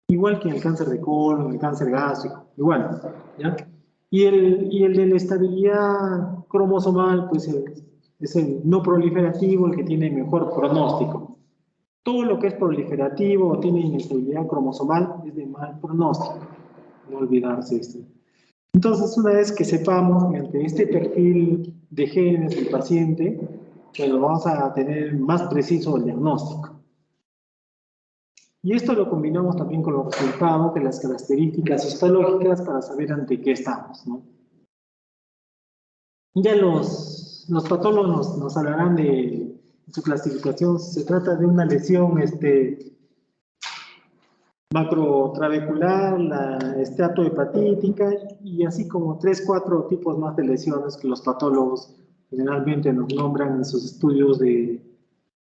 A: igual que en el cáncer de colon, el cáncer gástrico, igual, ¿ya? Y el de la estabilidad cromosomal, pues es el no proliferativo, el que tiene mejor pronóstico. Todo lo que es proliferativo o tiene inestabilidad cromosomal es de mal pronóstico, no olvidarse esto. Entonces, una vez que sepamos mediante este perfil de genes del paciente, pues vamos a tener más preciso el diagnóstico. Y esto lo combinamos también con los resultados de las características histológicas para saber ante qué estamos, ¿no? Ya los patólogos nos hablarán de su clasificación. Se trata de una lesión macrotrabecular, la esteatohepatítica y así como 3, 4 tipos más de lesiones que los patólogos generalmente nos nombran en sus estudios de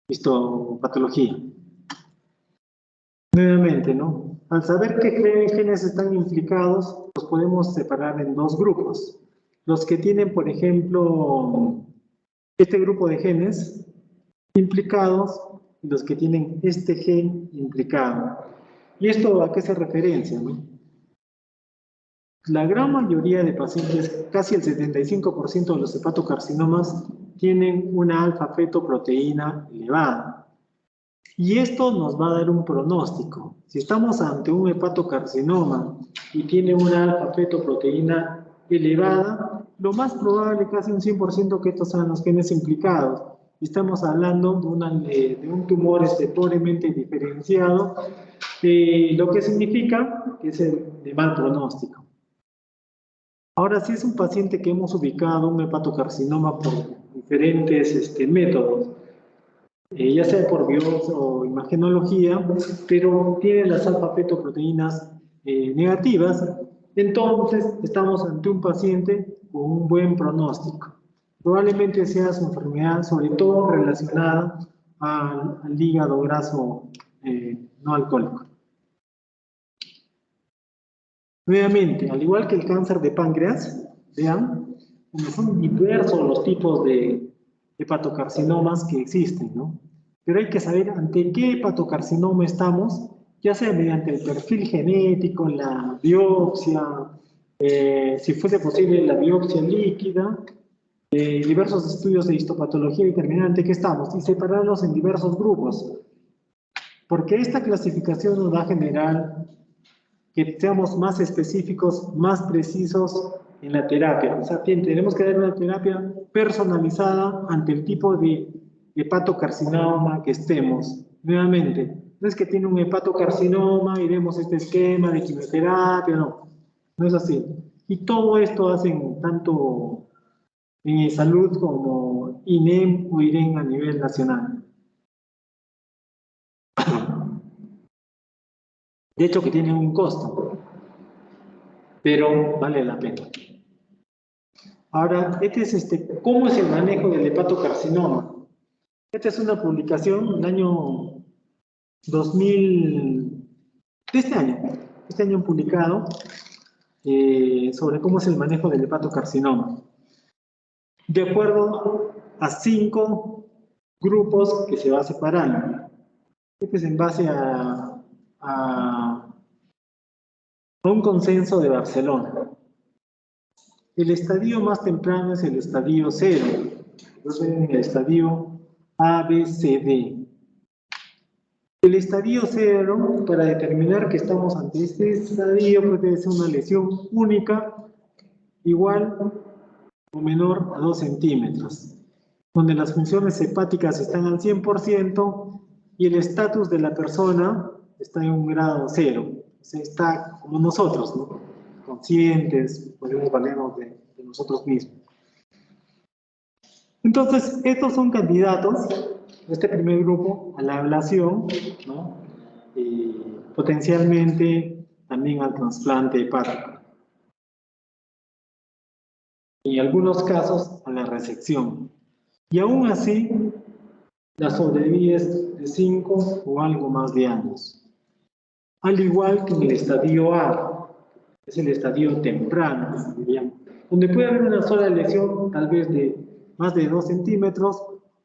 A: histopatología. Nuevamente, ¿no? Al saber qué genes están implicados, los podemos separar en dos grupos. Los que tienen, por ejemplo, este grupo de genes implicados y los que tienen este gen implicado. ¿Y esto a qué se referencia, no? La gran mayoría de pacientes, casi el 75% de los hepatocarcinomas, tienen una alfa-fetoproteína elevada. Y esto nos va a dar un pronóstico. Si estamos ante un hepatocarcinoma y tiene una alfa-fetoproteína elevada, lo más probable, casi un 100%, que estos sean los genes implicados. Estamos hablando de un tumor pobremente diferenciado, lo que significa que es de mal pronóstico. Ahora, si es un paciente que hemos ubicado un hepatocarcinoma por diferentes métodos, ya sea por biopsia o imagenología, pero tiene las alfa-fetoproteínas negativas, entonces estamos ante un paciente con un buen pronóstico. Probablemente sea su enfermedad, sobre todo relacionada al hígado graso no alcohólico. Nuevamente, al igual que el cáncer de páncreas, vean, son diversos los tipos de hepatocarcinomas que existen, ¿no? Pero hay que saber ante qué hepatocarcinoma estamos, ya sea mediante el perfil genético, la biopsia, si fuese posible la biopsia líquida, diversos estudios de histopatología determinante que estamos, y separarlos en diversos grupos. Porque esta clasificación nos va a generar que seamos más específicos, más precisos en la terapia. O sea, tenemos que dar una terapia personalizada ante el tipo de hepatocarcinoma que estemos. Nuevamente, no es que tiene un hepatocarcinoma y vemos este esquema de quimioterapia, no. No es así. Y todo esto hacen tanto en salud como INEM o IREN a nivel nacional. De hecho, que tienen un costo, pero vale la pena. Ahora, ¿cómo es el manejo del hepatocarcinoma? Esta es una publicación del año 2000, de este año publicado, sobre cómo es el manejo del hepatocarcinoma. De acuerdo a 5 grupos que se va separando. Este es en base a un consenso de Barcelona. El estadio más temprano es el estadio 0. Entonces, en el estadio A, B, C, D. El estadio 0, para determinar que estamos ante este estadio, puede ser una lesión única, igual o menor a 2 centímetros, donde las funciones hepáticas están al 100% y el estatus de la persona está en un grado 0. O sea, está como nosotros, ¿no? Conscientes, podemos valernos de nosotros mismos. Entonces, estos son candidatos, este primer grupo, a la ablación, ¿no? Y potencialmente también al trasplante hepático. Y en algunos casos a la resección. Y aún así, la sobrevida es de 5 o algo más de años. Al igual que en el estadio A, es el estadio temprano, donde puede haber una sola lesión, tal vez de más de 2 centímetros,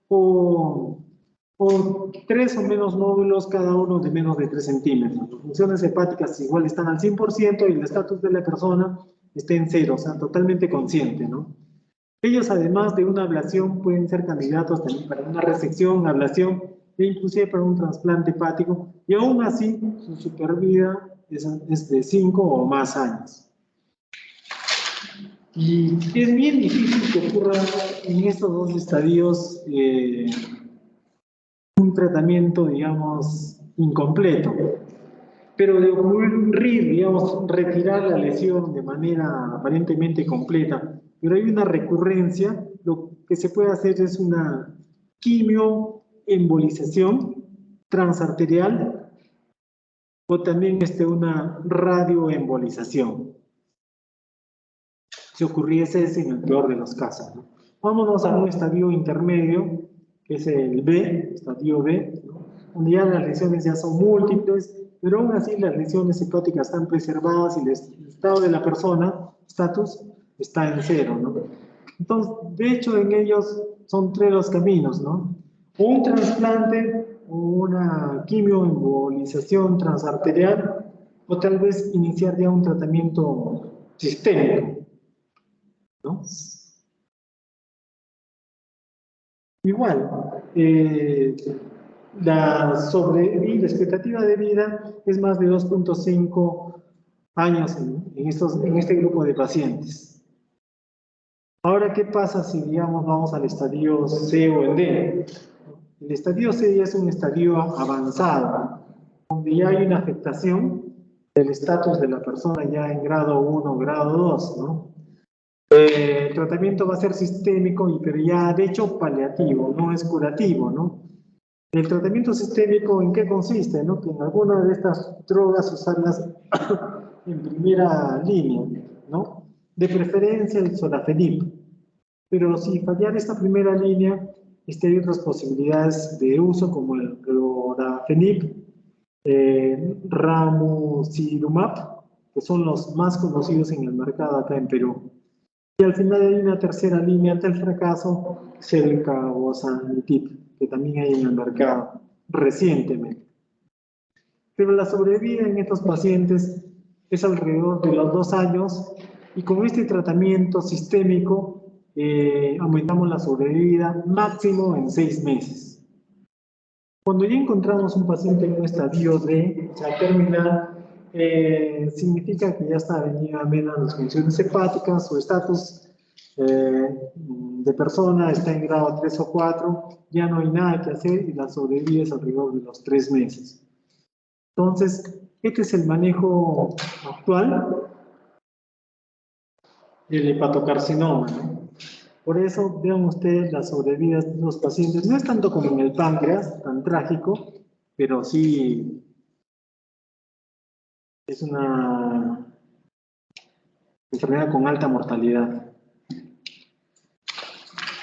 A: o 3 o menos nódulos, cada uno de menos de 3 centímetros. Las funciones hepáticas igual están al 100% y el estatus de la persona está en 0, o sea, totalmente consciente, ¿no? Ellos, además de una ablación, pueden ser candidatos también para una resección, ablación, e inclusive para un trasplante hepático, y aún así su supervida es de 5 o más años. Y es bien difícil que ocurra en estos dos estadios un tratamiento, digamos, incompleto. Pero de ocurrir, digamos, retirar la lesión de manera aparentemente completa, pero hay una recurrencia, lo que se puede hacer es una quimioembolización transarterial o también una radioembolización. Si ocurriese es en el peor de los casos, ¿no? Vámonos a un estadio intermedio, que es el B, estadio B, ¿no? Donde ya las lesiones ya son múltiples, pero aún así las lesiones hepáticas están preservadas y el estado de la persona, estatus, está en 0, ¿no? Entonces, de hecho, en ellos son 3 los caminos, ¿no? O un trasplante, o una quimioembolización transarterial, o tal vez iniciar ya un tratamiento sistémico, ¿no? Igual, la expectativa de vida es más de 2.5 años en este grupo de pacientes. Ahora, ¿qué pasa si, digamos, vamos al estadio C o el D? El estadio C ya es un estadio avanzado, donde ya hay una afectación del estatus de la persona ya en grado 1, grado 2, ¿no? El tratamiento va a ser sistémico, pero ya de hecho paliativo, no es curativo, ¿no? El tratamiento sistémico, ¿en qué consiste? ¿No? Que en alguna de estas drogas usarlas en primera línea, ¿no? De preferencia el sorafenib. Pero si fallara esta primera línea, hay otras posibilidades de uso como el sorafenib, ramucirumab, que son los más conocidos en el mercado acá en Perú. Y al final hay una tercera línea ante el fracaso, selcavosanitiv, que también hay en el mercado recientemente. Pero la sobrevida en estos pacientes es alrededor de los 2 años y con este tratamiento sistémico aumentamos la sobrevida máximo en 6 meses. Cuando ya encontramos un paciente en un estadio D, o sea, terminal, significa que ya está venida a menos las funciones hepáticas, su estatus de persona está en grado 3 o 4, ya no hay nada que hacer y la sobrevida es alrededor de los 3 meses. Entonces, este es el manejo actual del hepatocarcinoma, ¿no? Por eso, vean ustedes las sobrevidas de los pacientes, no es tanto como en el páncreas, tan trágico, pero sí es una enfermedad con alta mortalidad.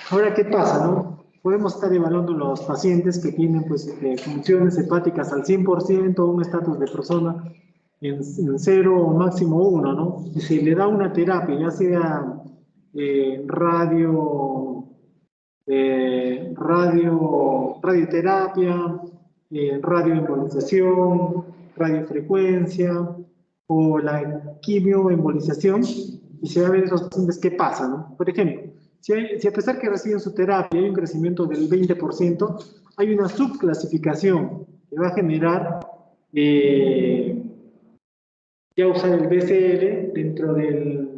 A: Ahora, ¿qué pasa, no? Podemos estar evaluando los pacientes que tienen pues, funciones hepáticas al 100%, un estatus de persona en 0 o máximo 1, ¿no? Y se le da una terapia, ya sea radioterapia, radioembolización, radiofrecuencia o la quimioembolización, y se va a ver en los pacientes qué pasa, ¿no? Por ejemplo, si a pesar que reciben su terapia hay un crecimiento del 20%, hay una subclasificación que va a generar ya usar el BCL dentro de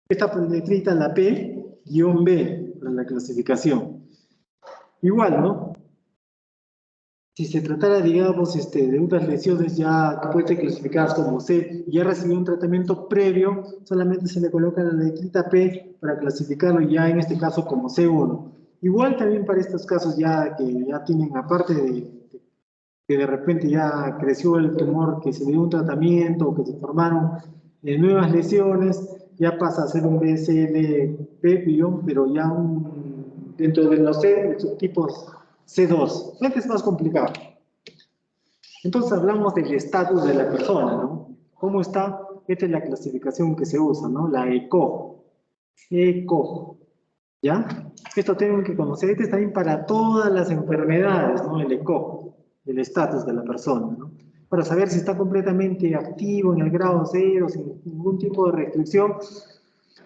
A: esta letrita, la P-B, para la clasificación. Igual, ¿no? Si se tratara, digamos, de unas lesiones ya que pueden ser clasificadas como C y ya recibió un tratamiento previo, solamente se le coloca la letrita P para clasificarlo ya en este caso como C1. Igual también para estos casos ya que ya tienen, aparte de que de repente ya creció el tumor, que se dio un tratamiento o que se formaron nuevas lesiones, ya pasa a ser un BSLP, pero ya dentro de los subtipos C2. Este es más complicado. Entonces hablamos del estatus de la persona, ¿no? ¿Cómo está? Esta es la clasificación que se usa, ¿no? La ECO. ECO. ¿Ya? Esto tienen que conocer. Este está bien para todas las enfermedades, ¿no? El ECO, el estatus de la persona, ¿no? Para saber si está completamente activo en el grado 0, sin ningún tipo de restricción,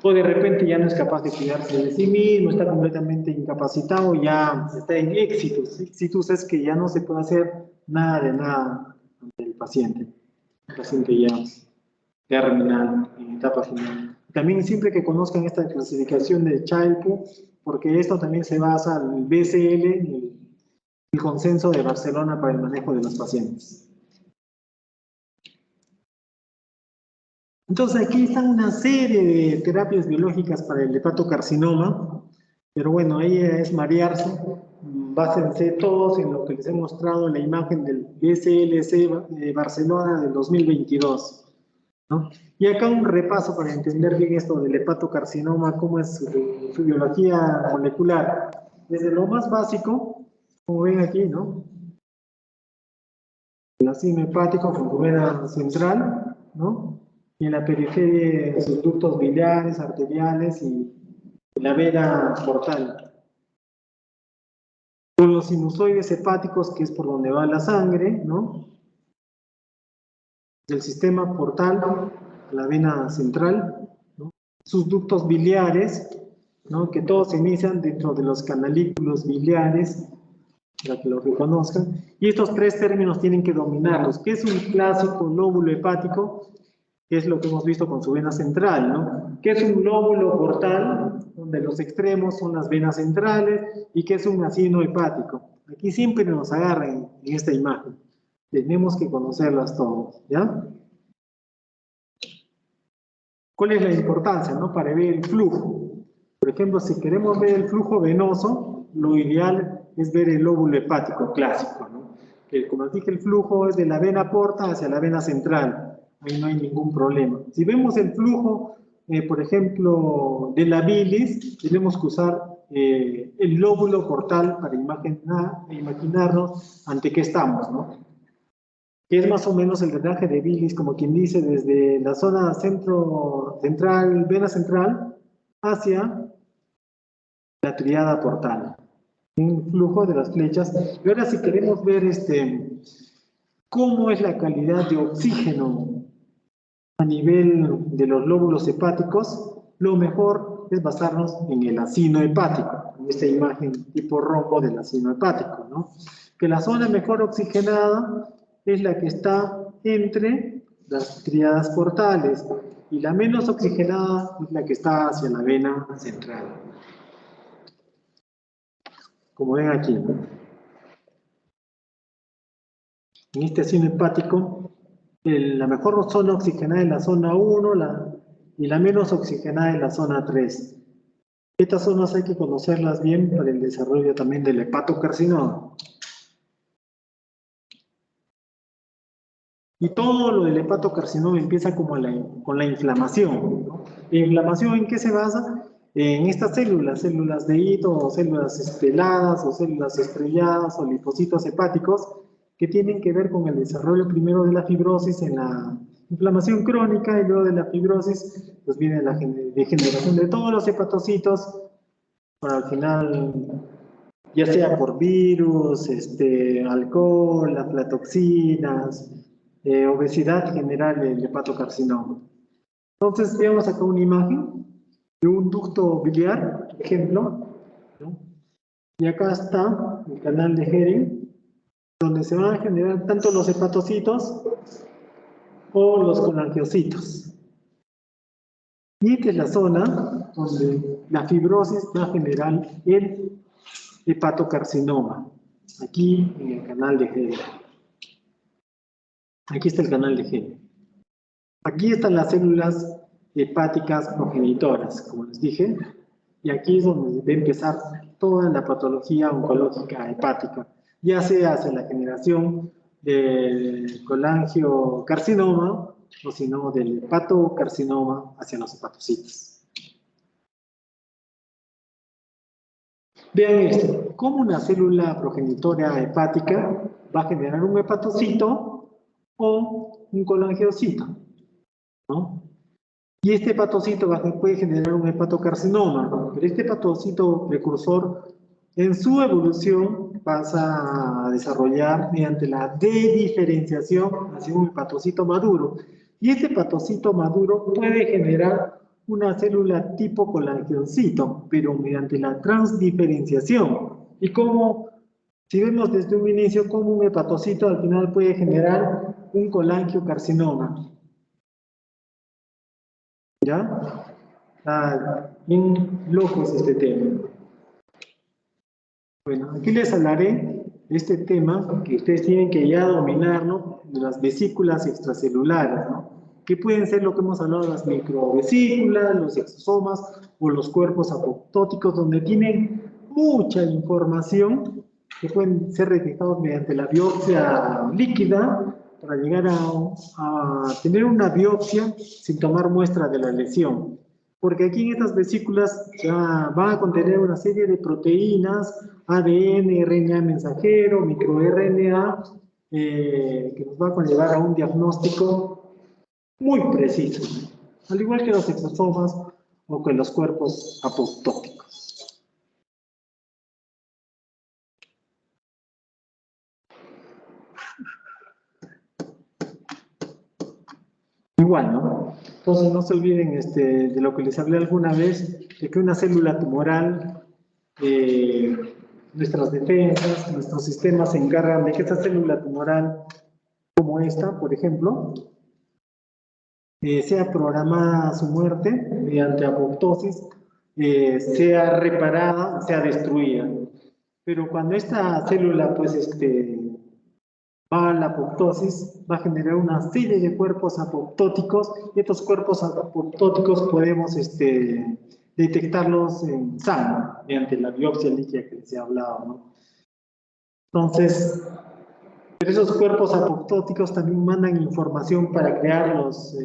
A: o de repente ya no es capaz de cuidarse de sí mismo, está completamente incapacitado, ya está en éxitus. Éxitus es que ya no se puede hacer nada de nada ante el paciente. El paciente ya terminal, en etapa final. También siempre que conozcan esta clasificación de Child-Pugh, porque esto también se basa en el BCL, el consenso de Barcelona para el manejo de los pacientes. Entonces aquí están una serie de terapias biológicas para el hepatocarcinoma, pero bueno, ahí es marearse. Básense todos en lo que les he mostrado en la imagen del BCLC de Barcelona del 2022. ¿No? Y acá un repaso para entender bien esto del hepatocarcinoma, cómo es su biología molecular. Desde lo más básico, como ven aquí, ¿no? El racimo hepático con tu vena central, ¿no? Y en la periferia sus ductos biliares, arteriales y la vena portal. Con los sinusoides hepáticos, que es por donde va la sangre, ¿no? Del sistema portal, la vena central, ¿no? Sus ductos biliares, ¿no? Que todos se inician dentro de los canalículos biliares, para que lo reconozcan. Y estos tres términos tienen que dominarlos. ¿Qué es un clásico lóbulo hepático? Que es lo que hemos visto con su vena central, ¿no? ¿Qué es un lóbulo portal? Donde los extremos son las venas centrales. ¿Y qué es un acino hepático? Aquí siempre nos agarran en esta imagen. Tenemos que conocerlas todas, ¿ya? ¿Cuál es la importancia, no? Para ver el flujo. Por ejemplo, si queremos ver el flujo venoso, lo ideal es ver el lóbulo hepático clásico, ¿no? Que, como dije, el flujo es de la vena porta hacia la vena central. Ahí no hay ningún problema. Si vemos el flujo, por ejemplo, de la bilis, tenemos que usar el lóbulo portal para imaginarnos ante qué estamos, ¿no? Que es más o menos el drenaje de bilis, como quien dice, desde la zona central, vena central, hacia la triada portal. Un flujo de las flechas. Y ahora si queremos ver cómo es la calidad de oxígeno a nivel de los lóbulos hepáticos, lo mejor es basarnos en el acino hepático, en esta imagen tipo rombo del acino hepático, ¿no? Que la zona mejor oxigenada es la que está entre las triadas portales y la menos oxigenada es la que está hacia la vena central. Como ven aquí, ¿no? En este acino hepático, la mejor zona oxigenada es la zona 1 y la menos oxigenada es la zona 3. Estas zonas hay que conocerlas bien para el desarrollo también del hepatocarcinoma. Y todo lo del hepatocarcinoma empieza como con la inflamación, ¿no? ¿La inflamación en qué se basa? En estas células de hito, o células esteladas, o células estrelladas, o linfocitos hepáticos, que tienen que ver con el desarrollo primero de la fibrosis en la inflamación crónica, y luego de la fibrosis, pues viene la degeneración de todos los hepatocitos, para al final, ya sea por virus, alcohol, aflatoxinas, obesidad general, el hepatocarcinoma. Entonces, veamos acá una imagen de un ducto biliar, por ejemplo, ¿no? Y acá está el canal de Hering, donde se van a generar tanto los hepatocitos o los colangiocitos. Y esta es la zona donde la fibrosis va a generar el hepatocarcinoma, aquí en el canal de Hering. Aquí está el canal de Hering. Aquí están las células hepáticas progenitoras, como les dije, y aquí es donde debe empezar toda la patología oncológica hepática, ya sea hacia la generación del colangiocarcinoma o si no del hepatocarcinoma hacia los hepatocitos. Vean esto, cómo una célula progenitora hepática va a generar un hepatocito o un colangiocito, ¿no? Y este hepatocito puede generar un hepatocarcinoma, pero este hepatocito precursor en su evolución pasa a desarrollar mediante la dediferenciación hacia un hepatocito maduro. Y este hepatocito maduro puede generar una célula tipo colangiocito, pero mediante la transdiferenciación. Y como, si vemos desde un inicio, como un hepatocito al final puede generar un colangiocarcinoma. ¿Ya? Bien loco es este tema. Bueno, aquí les hablaré de este tema que ustedes tienen que ya dominar, ¿no? De las vesículas extracelulares, ¿no? Que pueden ser lo que hemos hablado de las microvesículas, los exosomas o los cuerpos apoptóticos, donde tienen mucha información que pueden ser detectados mediante la biopsia líquida para llegar a tener una biopsia sin tomar muestra de la lesión. Porque aquí en estas vesículas ya van a contener una serie de proteínas, ADN, RNA mensajero, microRNA, que nos va a conllevar a un diagnóstico muy preciso, al igual que los exosomas o que los cuerpos apoptóticos. Igual, ¿no? Entonces no se olviden de lo que les hablé alguna vez, de que una célula tumoral nuestras defensas, nuestros sistemas se encargan de que esta célula tumoral, como esta, por ejemplo, sea programada a su muerte mediante apoptosis, sea reparada, sea destruida. Pero cuando esta célula, pues, va a la apoptosis, va a generar una serie de cuerpos apoptóticos, y estos cuerpos apoptóticos podemos detectarlos en sangre, mediante la biopsia líquida que les he hablado, ¿no? Entonces, pero esos cuerpos apoptóticos también mandan información para crear los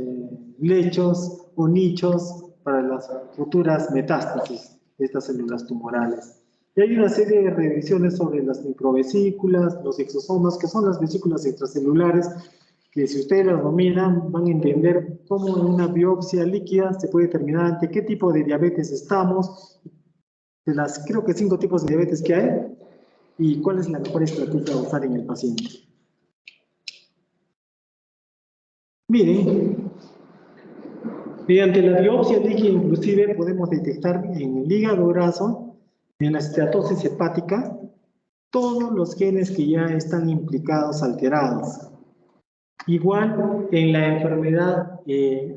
A: lechos o nichos para las futuras metástasis de estas células tumorales. Y hay una serie de revisiones sobre las microvesículas, los exosomas, que son las vesículas extracelulares, que si ustedes las dominan, van a entender cómo en una biopsia líquida se puede determinar ante qué tipo de diabetes estamos, de las creo que 5 tipos de diabetes que hay, y cuál es la mejor estrategia a usar en el paciente. Miren, mediante la biopsia líquida inclusive podemos detectar en el hígado graso, en la esteatosis hepática, todos los genes que ya están implicados, alterados. Igual en la enfermedad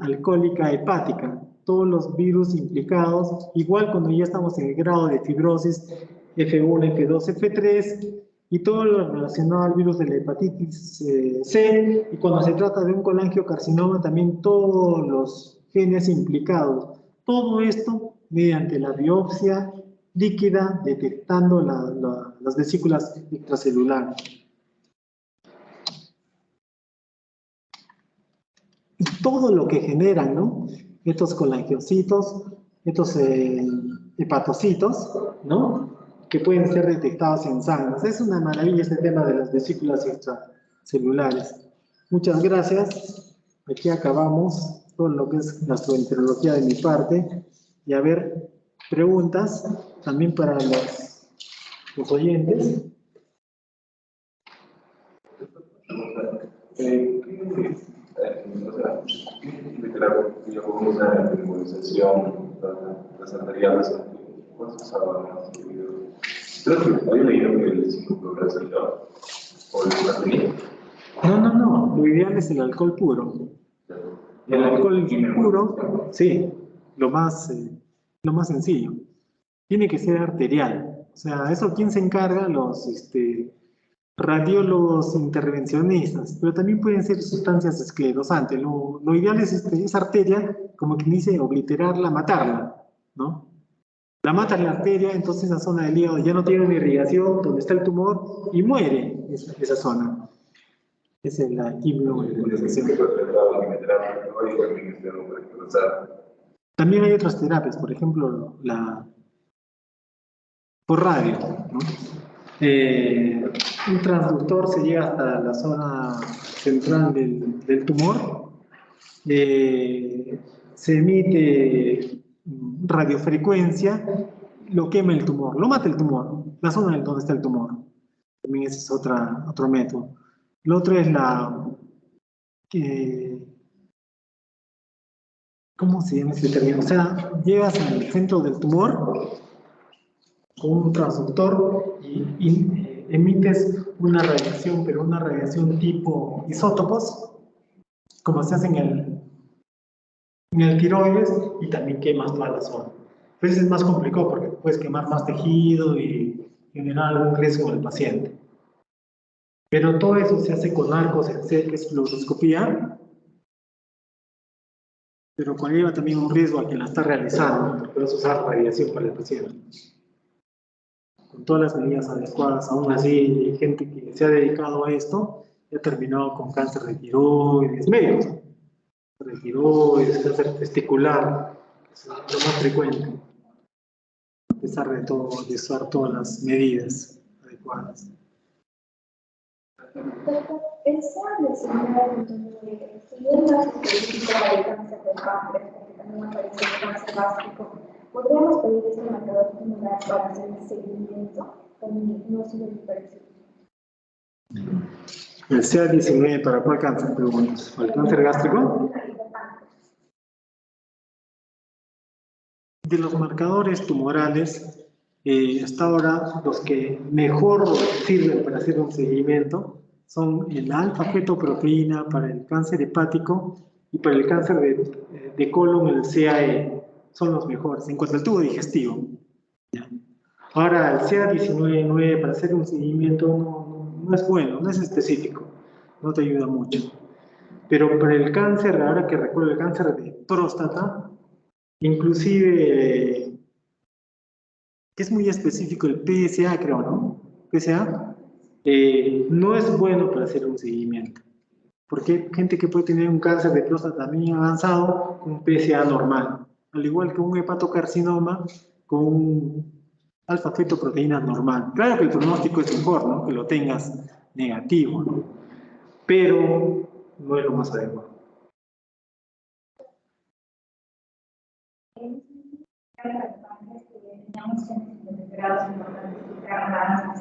A: alcohólica hepática, todos los virus implicados, igual cuando ya estamos en el grado de fibrosis F1, F2, F3, y todo lo relacionado al virus de la hepatitis C, y cuando se trata de un colangiocarcinoma, también todos los genes implicados. Todo esto mediante la biopsia líquida, detectando las vesículas extracelulares. Y todo lo que generan, ¿no? Estos colangiocitos, estos hepatocitos, ¿no? Que pueden ser detectados en sangre. Es una maravilla este tema de las vesículas extracelulares. Muchas gracias. Aquí acabamos todo lo que es gastroenterología de mi parte. Y a ver, preguntas también para los oyentes.
C: Digamos, una memorización, las anteriores, ¿cuántos usaban? Creo que había leído que el 5 resultado, o el contenido.
A: No, lo ideal es el alcohol puro. El alcohol puro, sí, lo más sencillo. Tiene que ser arterial. O sea, eso quién se encarga, los radiólogos intervencionistas, pero también pueden ser sustancias esclerosantes. Lo ideal es esa arteria, como quien dice, obliterarla, matarla, ¿no? La mata la arteria, entonces esa zona del hígado ya no tiene una irrigación, donde está el tumor, y muere esa zona. Esa es la inmunodepresión. También hay otras terapias, por ejemplo, por radio, ¿no? Un transductor se llega hasta la zona central del tumor, se emite radiofrecuencia, lo quema el tumor, lo mata el tumor, la zona donde está el tumor. También ese es otro método. Lo otro es ¿cómo se llama este término? O sea, llegas al centro del tumor con un transductor y emites una radiación, pero una radiación tipo isótopos, como se hace en el tiroides, y también quemas toda la zona. Entonces es más complicado porque puedes quemar más tejido y generar algún riesgo al paciente. Pero todo eso se hace con arcos, se hace fluoroscopía, pero conlleva también un riesgo a quien la está realizando, porque vas a usar radiación para el paciente. Con todas las medidas adecuadas, aún así, hay gente que se ha dedicado a esto y ha terminado con cáncer de tiroides, médicos, de tiroides, cáncer testicular, es lo más frecuente, a pesar de todo, de usar todas las medidas adecuadas.
D: El SEA de seguridad de si bien no es específico para el cáncer del páncreas, porque también aparece el cáncer gástrico, ¿podríamos pedir este marcador tumoral para hacer el seguimiento? También no es una diferencia.
A: ¿El CA19 para cuál cáncer, preguntas? ¿Para el cáncer gástrico? De los marcadores tumorales, Hasta ahora, los que mejor sirven para hacer un seguimiento son el alfa-fetoproteína para el cáncer hepático y para el cáncer de colon, el CAE. Son los mejores en cuanto al tubo digestivo. ¿Ya? Ahora, el CA19-9 para hacer un seguimiento no es bueno, no es específico, no te ayuda mucho. Pero para el cáncer, ahora que recuerdo el cáncer de próstata, inclusive, que es muy específico, el PSA, creo, ¿no? PSA, no es bueno para hacer un seguimiento. Porque hay gente que puede tener un cáncer de próstata también avanzado con un PSA normal, al igual que un hepatocarcinoma con un alfa-fetoproteína normal. Claro que el pronóstico es mejor, ¿no? Que lo tengas negativo, ¿no? Pero no es lo más adecuado.
D: Teníamos grados importantes que trabajar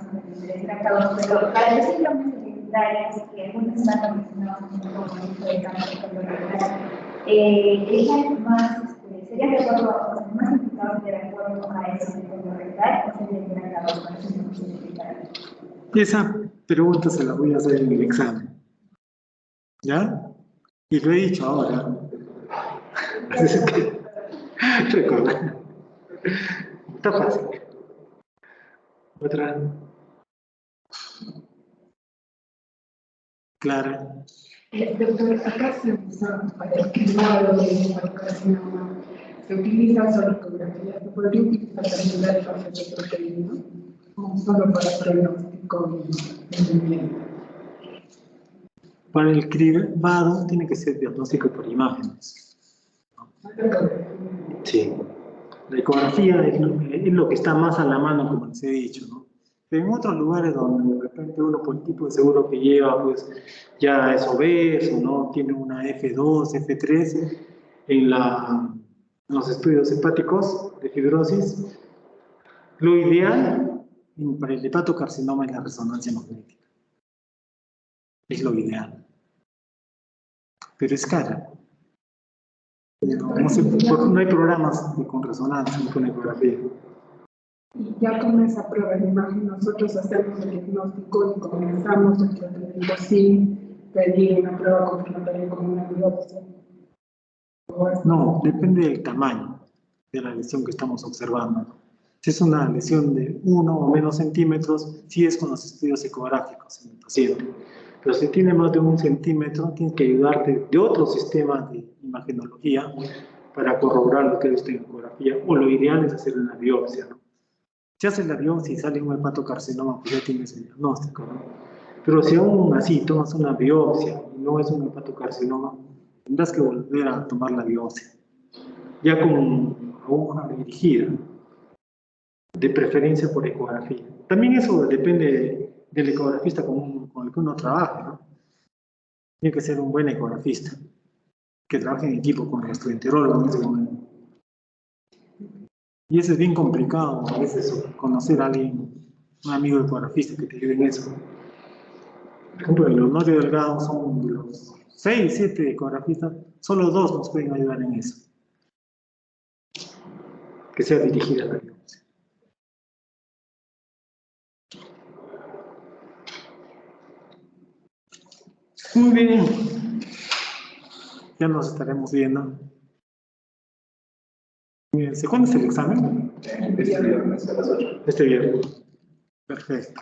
D: pero para los síndromes hereditarios, que algunos están relacionados con el tipo de cáncer colorectal, sería de acuerdo a los más implicados de acuerdo a ese tipo colorectal o serían tratados con los síndromes hereditarios.
A: Esa pregunta se la voy a hacer en el examen. ¿Ya? Y lo he dicho ahora. Así es que, recuerda. Está fácil. Otra. Clara.
B: Doctor, acá se usa para el cribado de hepatocarcinoma, se utiliza solo ecografía, se podría utilizar también la alfa-fetoproteína, o solo para pronóstico y seguimiento.
A: Para el cribado tiene que ser diagnóstico por imágenes. Sí. La ecografía es lo que está más a la mano, como les he dicho, ¿no? Pero en otros lugares donde de repente uno por el tipo de seguro que lleva, pues ya es obeso, ¿no? Tiene una F2, F3 en los estudios hepáticos de fibrosis. Lo ideal para el hepatocarcinoma es la resonancia magnética. Es lo ideal. Pero es cara. No hay programas con resonancia ni con ecografía.
B: Y ya con esa prueba de imagen nosotros hacemos el diagnóstico y comenzamos el tratamiento sin pedir una prueba confirmatoria como una biopsia.
A: No, depende del tamaño de la lesión que estamos observando. Si es una lesión de 1 o menos centímetros, sí es con los estudios ecográficos en el paciente. Pero si tiene más de 1 centímetro, tienes que ayudarte de otros sistemas de imagenología para corroborar lo que es en ecografía, o lo ideal es hacer una biopsia, ¿no? Si haces la biopsia y sale un hepatocarcinoma, pues ya tienes el diagnóstico, ¿no? Pero si aún así tomas una biopsia y no es un hepatocarcinoma, tendrás que volver a tomar la biopsia, ya con aguja dirigida, de preferencia por ecografía. También eso depende del ecografista con el que uno trabaje, ¿no? Tiene que ser un buen ecografista, que trabaje en equipo con el gastroenterólogo en ese momento. Y eso es bien complicado, a veces, conocer a alguien, un amigo ecografista que te ayude en eso. Por ejemplo, los no delgados son de los 6, 7 ecografistas, solo 2 nos pueden ayudar en eso. Que sea dirigida la biopsia. Muy bien. Ya nos estaremos viendo. ¿Cuándo es el examen?
C: Este viernes a las 8.
A: Este viernes. Perfecto.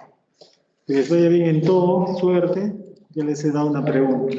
A: Que les vaya bien en todo, suerte. Ya les he dado una pregunta.